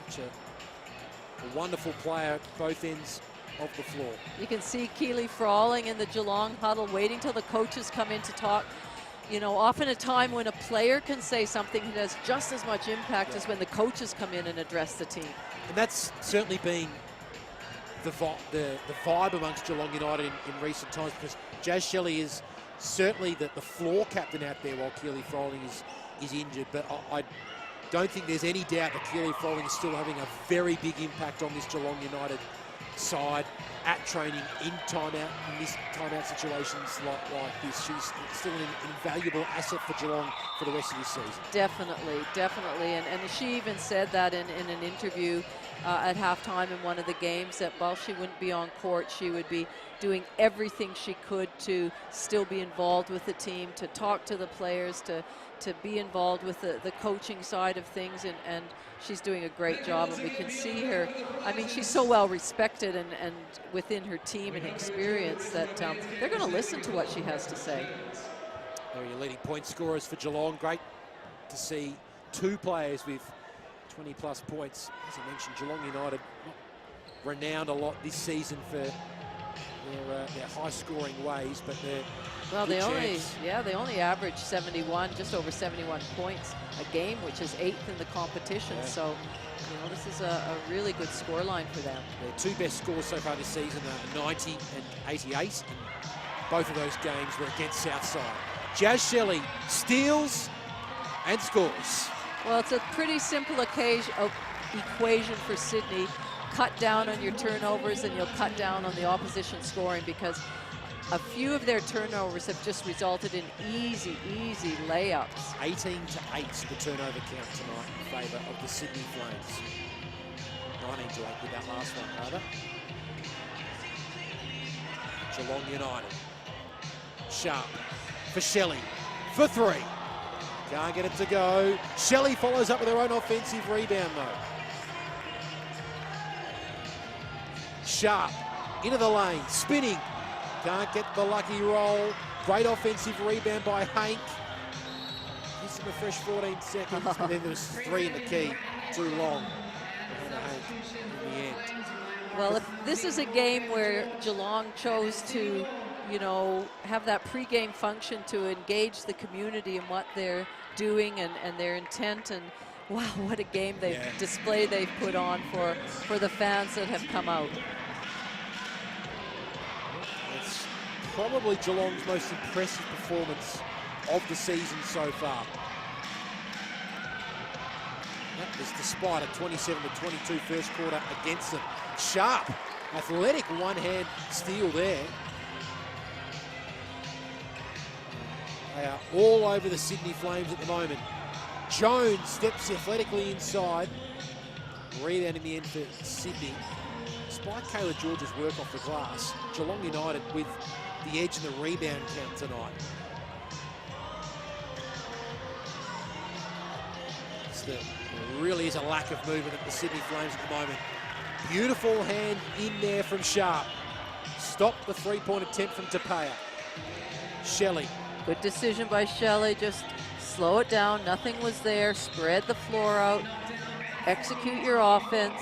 such a wonderful player at both ends of the floor. You can see Keely Frawling in the Geelong huddle, waiting till the coaches come in to talk. You know, often a time when a player can say something that has just as much impact as when the coaches come in and address the team. And that's certainly been the vibe amongst Geelong United in recent times, because Jazz Shelley is certainly the floor captain out there while Keely Frawling is injured. But I don't think there's any doubt that Keely Frawling is still having a very big impact on this Geelong United side at training, in timeout, in this timeout situations like this. She's still an invaluable asset for Geelong for the rest of this season. Definitely, definitely. And she even said that in an interview at halftime in one of the games, that while she wouldn't be on court, she would be doing everything she could to still be involved with the team, to talk to the players, to be involved with the coaching side of things, and she's doing a great job, and we can see her. I mean, she's so well respected and within her team and experience that they're going to listen to what she has to say. There are your leading point scorers for Geelong. Great to see 2 players with 20-plus points. As I mentioned, Geelong United renowned a lot this season for their high-scoring ways, but they only average 71, just over 71 points a game, which is 8th in the competition. Yeah. So, you know, this is a really good scoreline for them. Their 2 best scores so far this season are 90 and 88, and both of those games were against Southside. Jazz Shelley steals and scores. Well, it's a pretty simple equation for Sydney. Cut down on your turnovers and you'll cut down on the opposition scoring, because a few of their turnovers have just resulted in easy layups. 18-8 the turnover count tonight in favour of the Sydney Flames. 19-8 with that last one, rather. Geelong United. Sharp for Shelley for 3. Can't get it to go. Shelley follows up with her own offensive rebound though. Sharp into the lane, spinning. Can't get the lucky roll. Great offensive rebound by Hank. Gives him a fresh 14 seconds, but then there was 3 in the key. Too long for Hank in the end. Well, if this is a game where Geelong chose to, you know, have that pregame function to engage the community in what they're doing and their intent, and wow, what a game display they've put on for the fans that have come out. It's probably Geelong's most impressive performance of the season so far. That was despite a 27-22 first quarter against them. Sharp, athletic one-hand steal there. They are all over the Sydney Flames at the moment. Jones steps athletically inside. Rebound in the end for Sydney. Despite Kayla George's work off the glass, Geelong United with the edge in the rebound count tonight. There really is a lack of movement at the Sydney Flames at the moment. Beautiful hand in there from Sharp. Stopped the three-point attempt from Tapia. Shelley. Good decision by Shelley. Just slow it down. Nothing was there. Spread the floor out. Execute your offense.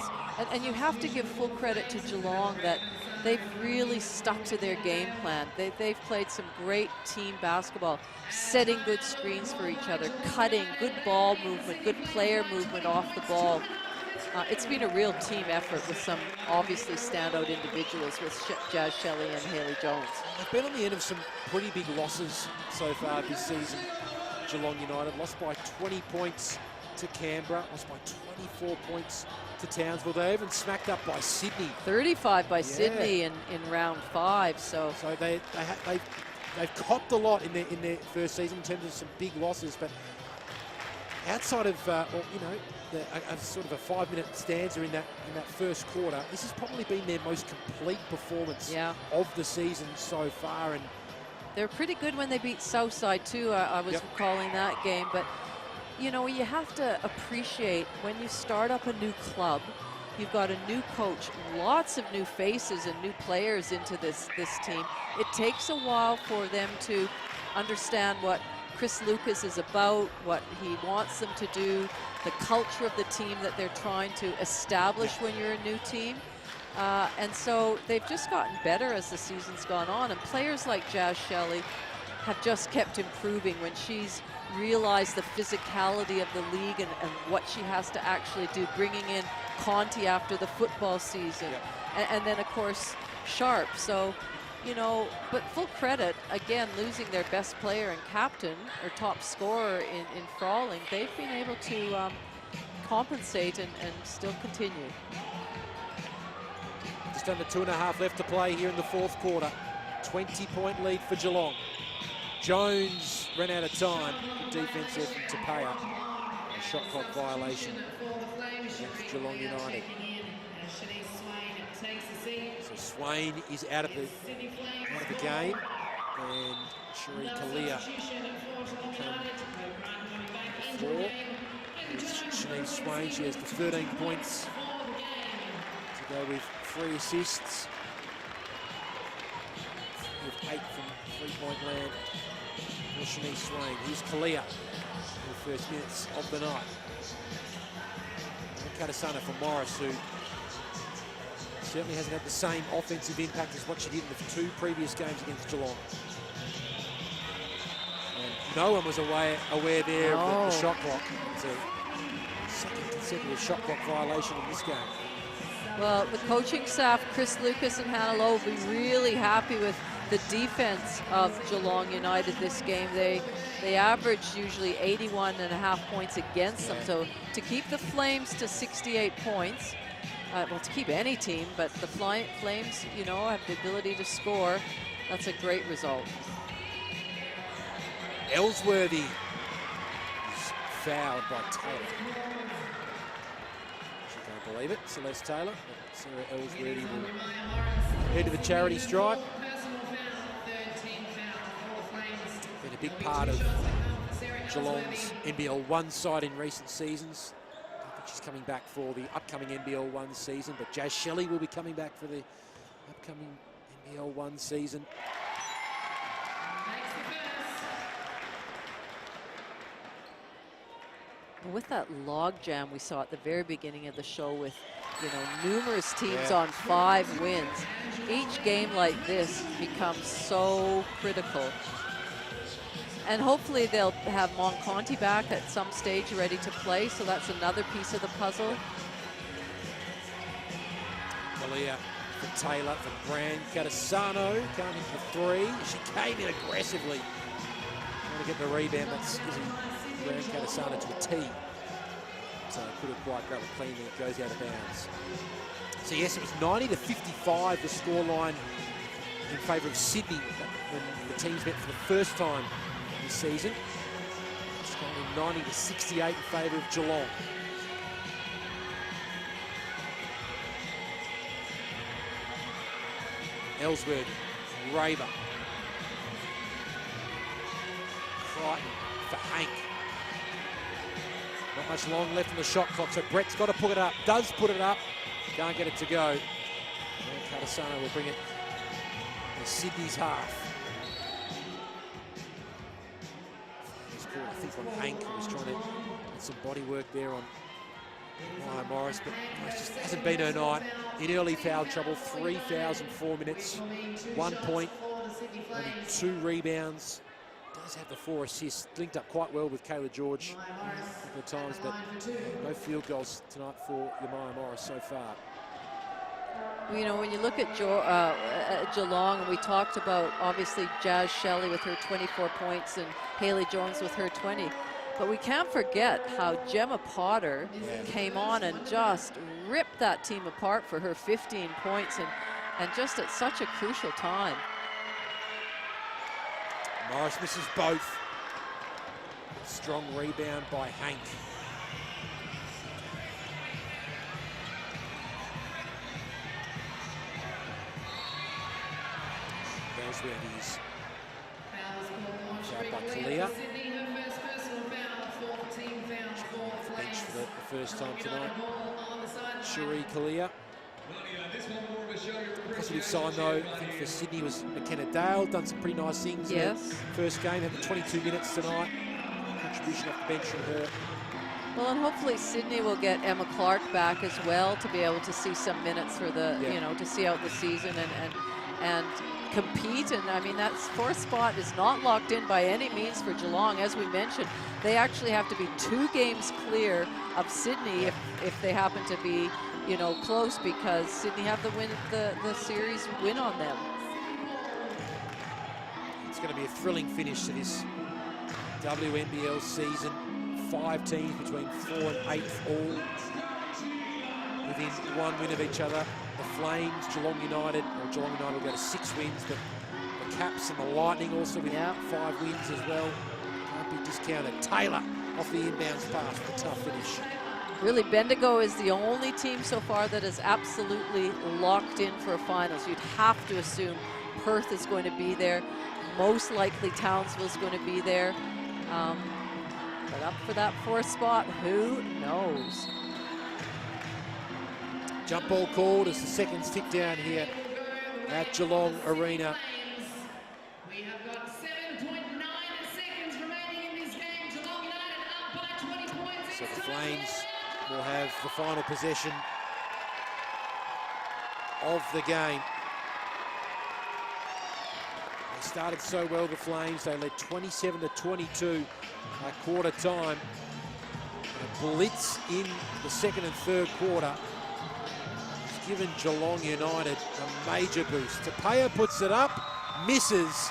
And you have to give full credit to Geelong that they've really stuck to their game plan. They've played some great team basketball, setting good screens for each other, cutting, good ball movement, good player movement off the ball. It's been a real team effort with some obviously standout individuals with Jazz Shelley and Haley Jones. They've been on the end of some pretty big losses so far this season. Geelong United lost by 20 points to Canberra, lost by 24 points to Townsville. They even smacked up by Sydney. 35 by Sydney in round 5. So they've copped a lot in their first season in terms of some big losses, but outside of a sort of a 5-minute stanza in that first quarter, this has probably been their most complete performance of the season so far. And they're pretty good when they beat Southside too. I was recalling that game, but you know, you have to appreciate when you start up a new club, you've got a new coach, lots of new faces and new players into this team. It takes a while for them to understand what Chris Lucas is about, what he wants them to do, the culture of the team that they're trying to establish when you're a new team. And so they've just gotten better as the season's gone on. And players like Jazz Shelley have just kept improving when she's realized the physicality of the league and what she has to actually do, bringing in Conti after the football season. And then, of course, Sharp. So, you know, but full credit, again, losing their best player and captain or top scorer in Frawling, they've been able to compensate and still continue. Just under 2.5 left to play here in the fourth quarter. 20-point lead for Geelong. Jones ran out of time. Good defense there from Tapia. A shot clock violation against Geelong United. So Swain is out of the game, and Cherie Kalia come floor. Shanice Swain, she has the 13 points to go with 3 assists. With 8 from three-point land for Shanice Swain. Here's Kalia in the first minutes of the night. And Katasana for Morris, who certainly hasn't had the same offensive impact as what she did in the 2 previous games against Geelong. And no one was aware there of the shot clock. It's a second consecutive shot clock violation in this game. Well, the coaching staff, Chris Lucas and Hannah Lowe, will be really happy with the defense of Geelong United this game. They average usually 81.5 points against them. So to keep the Flames to 68 points, well, to keep any team, but the Flames, you know, have the ability to score. That's a great result. Ellsworthy is fouled by Taylor. She can't believe it, Celeste Taylor. But Sarah Ellsworthy will head to the charity stripe. Been a big part of Geelong's NBL 1 side in recent seasons. I think she's coming back for the upcoming NBL 1 season, but Jazz Shelley will be coming back for the upcoming NBL 1 season. With that log jam we saw at the very beginning of the show with, you know, numerous teams on 5 wins, each game like this becomes so critical. And hopefully they'll have Monconti back at some stage ready to play, so that's another piece of the puzzle. Kalia for Taylor, for Brand. Catasano coming for 3. She came in aggressively. Trying to get the rebound. That's Brand Catasano to a T. So couldn't quite grab it cleanly. It goes out of bounds. So yes, it was 90-55 the scoreline in favour of Sydney when the teams met for the first time this season. It's currently 90-68 in favour of Geelong. Ellsworthy, Raber, Crichton for Hank. Not much long left in the shot clock, so Brett's got to put it up. Does put it up. Can't get it to go. And Catasano will bring it to Sydney's half. He's caught, I think, on Hank, who was trying to get some body work there on Maya Morris, but it just hasn't been her night. In early foul trouble, 3 fouls in 4 minutes, 1 point, only 2 rebounds. Does have the 4 assists, linked up quite well with Kayla George a couple of times, but no field goals tonight for Maya Morris so far. You know, when you look at Geelong, and we talked about obviously Jazz Shelley with her 24 points and Haley Jones with her 20. But we can't forget how Gemma Potter came on and just ripped that team apart for her 15 points and just at such a crucial time. Morris misses both. Strong rebound by Hank. There's where he is. Fouled by Kalia. Bench for the first time tonight. Cherie Kalia. Positive sign though, I think for Sydney was McKenna Dale, done some pretty nice things. Yes. First game, had the 22 minutes tonight. Contribution off the bench from her. Well, and hopefully Sydney will get Emma Clark back as well to be able to see some minutes for the, you know, to see out the season and compete. And I mean, that 4th spot is not locked in by any means for Geelong. As we mentioned, they actually have to be 2 games clear of Sydney if they happen to be, you know, close, because Sydney have the series win on them. It's going to be a thrilling finish to this WNBL season. 5 teams between 4 and 8th, all within 1 win of each other. The Flames, Geelong United will go to 6 wins, but the Caps and the Lightning also with 5 wins as well. Can't be discounted. Taylor off the inbounds pass for a tough finish. Really, Bendigo is the only team so far that is absolutely locked in for a finals. You'd have to assume Perth is going to be there. Most likely Townsville is going to be there. But up for that 4th spot, who knows? Jump ball called as the seconds tick down here at Geelong Arena. We have got 7.9 seconds remaining in this game. Geelong United up by 20 points. So the Flames will have the final possession of the game. They started so well, the Flames. They led 27-22 at quarter time. A blitz in the 2nd and 3rd quarter has given Geelong United a major boost. Tapia puts it up, misses,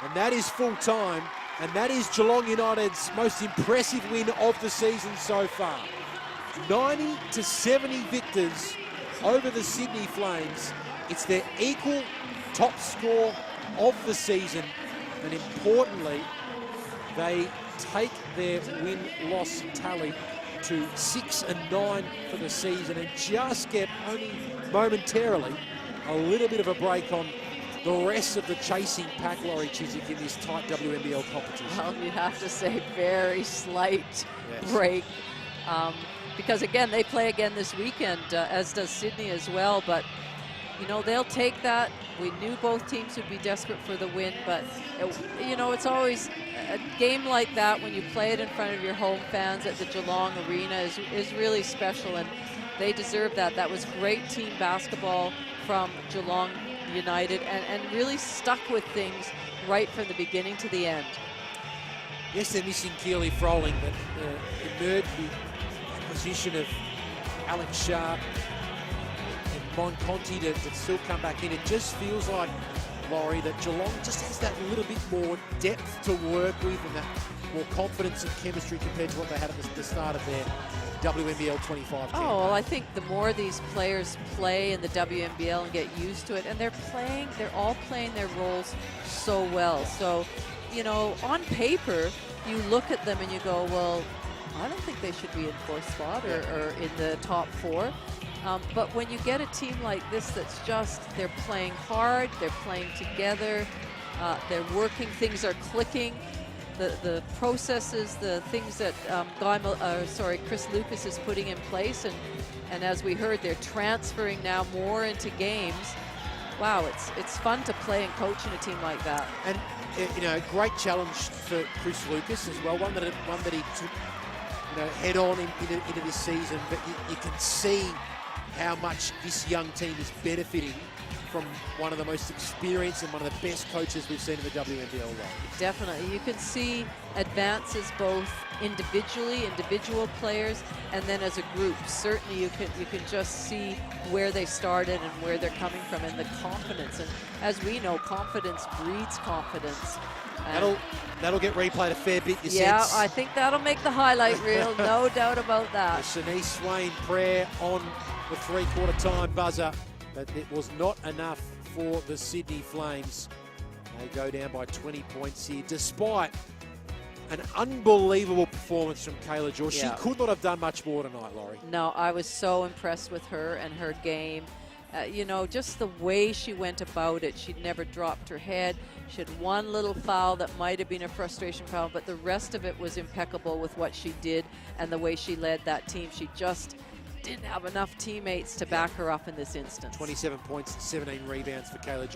and that is full time. And that is Geelong United's most impressive win of the season so far. 90-70 victors over the Sydney Flames. It's their equal top score of the season, and importantly, they take their win-loss tally to 6-9 for the season and just get only momentarily a little bit of a break on the rest of the chasing pack, Laurie Chiswick, in this tight WNBL competition. Well, you have to say very slight break. Because again, they play again this weekend, as does Sydney as well. But, you know, they'll take that. We knew both teams would be desperate for the win, but, you know, it's always a game like that when you play it in front of your home fans at the Geelong Arena is really special, and they deserve that. That was great team basketball from Geelong United and really stuck with things right from the beginning to the end. Yes, they're missing Keely Froling, but emerged with the acquisition of Alex Sharp and Monconti to still come back in. It just feels like, Laurie, that Geelong just has that little bit more depth to work with and that more confidence and chemistry compared to what they had at the start of their WNBL 25 campaign. Oh, well, I think the more these players play in the WNBL and get used to it, and they're all playing their roles so well. So, you know, on paper, you look at them and you go, well, I don't think they should be in 4th spot or in the top 4. But when you get a team like this that's just, they're playing hard, they're playing together, they're working, things are clicking, the processes, the things that Chris Lucas is putting in place, and as we heard, they're transferring now more into games. Wow, it's fun to play and coach in a team like that. And great challenge for Chris Lucas as well. One that he took head on into this season. But you can see how much this young team is benefiting from one of the most experienced and one of the best coaches we've seen in the WNBL role. Definitely. You can see advances both individually, individual players, and then as a group. Certainly you can just see where they started and where they're coming from, and the confidence. And as we know, confidence breeds confidence. That'll get replayed a fair bit, you yeah, sense. I think that'll make the highlight reel, no doubt about that. Shanice Swain prayer on the three-quarter time buzzer, but it was not enough for the Sydney Flames. They go down by 20 points here, despite an unbelievable performance from Kayla George. Yeah. She could not have done much more tonight, Laurie. No, I was so impressed with her and her game. Just the way she went about it. She'd never dropped her head. She had one little foul that might have been a frustration foul, but the rest of it was impeccable with what she did and the way she led that team. She just didn't have enough teammates to back her up in this instance. 27 points and 17 rebounds for Kayla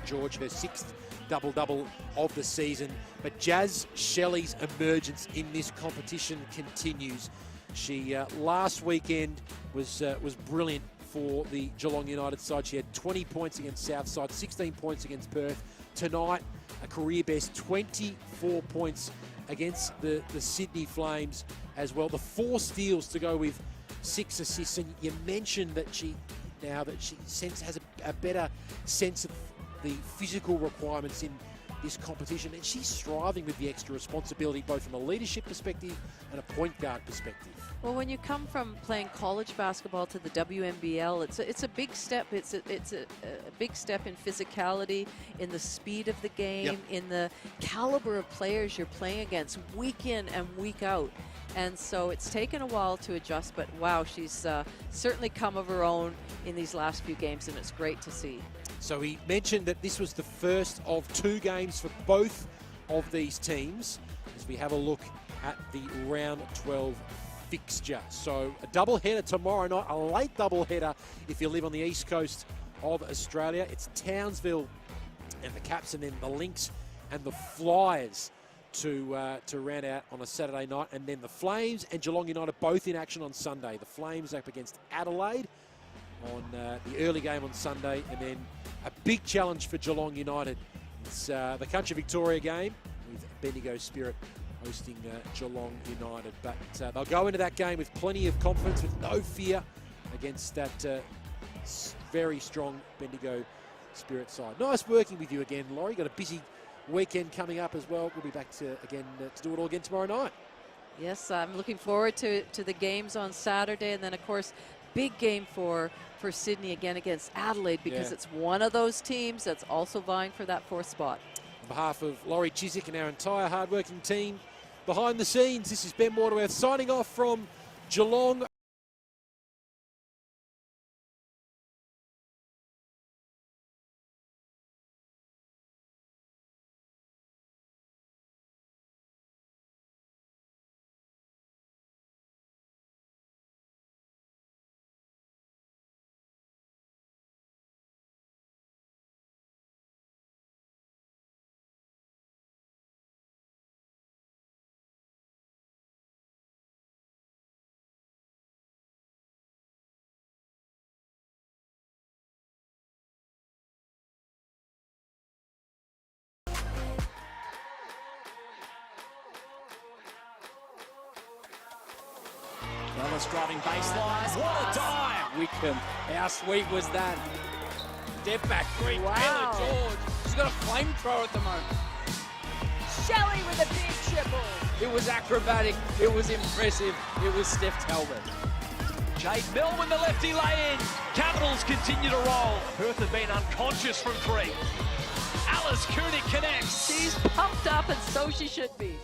George, her sixth double-double of the season. But Jazz Shelley's emergence in this competition continues. She last weekend was brilliant for the Geelong United side. She had 20 points against Southside, 16 points against Perth. Tonight, a career best 24 points against the Sydney Flames as well. The 4 steals to go with 6 assists. And you mentioned that she has a better sense of the physical requirements in this competition, and she's striving with the extra responsibility both from a leadership perspective and a point guard perspective. Well, when you come from playing college basketball to the WNBL, it's a big step. It's a big step in physicality, in the speed of the game, yep, in the caliber of players you're playing against week in and week out. And so it's taken a while to adjust, but wow, she's certainly come of her own in these last few games, and it's great to see. So he mentioned that this was the first of 2 games for both of these teams as we have a look at the round 12 fixture. So a doubleheader tomorrow night, a late doubleheader if you live on the east coast of Australia. It's Townsville and the Caps, and then the Lynx and the Flyers to round out on a Saturday night. And then the Flames and Geelong United both in action on Sunday. The Flames up against Adelaide on the early game on Sunday, and then a big challenge for Geelong United. It's the Country Victoria game with Bendigo Spirit hosting Geelong United. But they'll go into that game with plenty of confidence, with no fear against that very strong Bendigo Spirit side. Nice working with you again, Laurie. Got a busy weekend coming up as well. We'll be back to do it all again tomorrow night. Yes, I'm looking forward to the games on Saturday, and then of course big game for Sydney again against Adelaide, because it's one of those teams that's also vying for that 4th spot. On behalf of Laurie Chiswick and our entire hard-working team behind the scenes, this is Ben Waterworth signing off from Geelong. Ellis driving baseline. What a dive! Wickham. How sweet was that? Step back 3. Wow. Kayla George. She's got a flamethrower at the moment. Shelley with a big triple. It was acrobatic. It was impressive. It was Steph Talbot. Jade Melbourne, the lefty lay-in. Capitals continue to roll. Perth have been unconscious from 3. Alice Kunik connects. She's pumped up, and so she should be.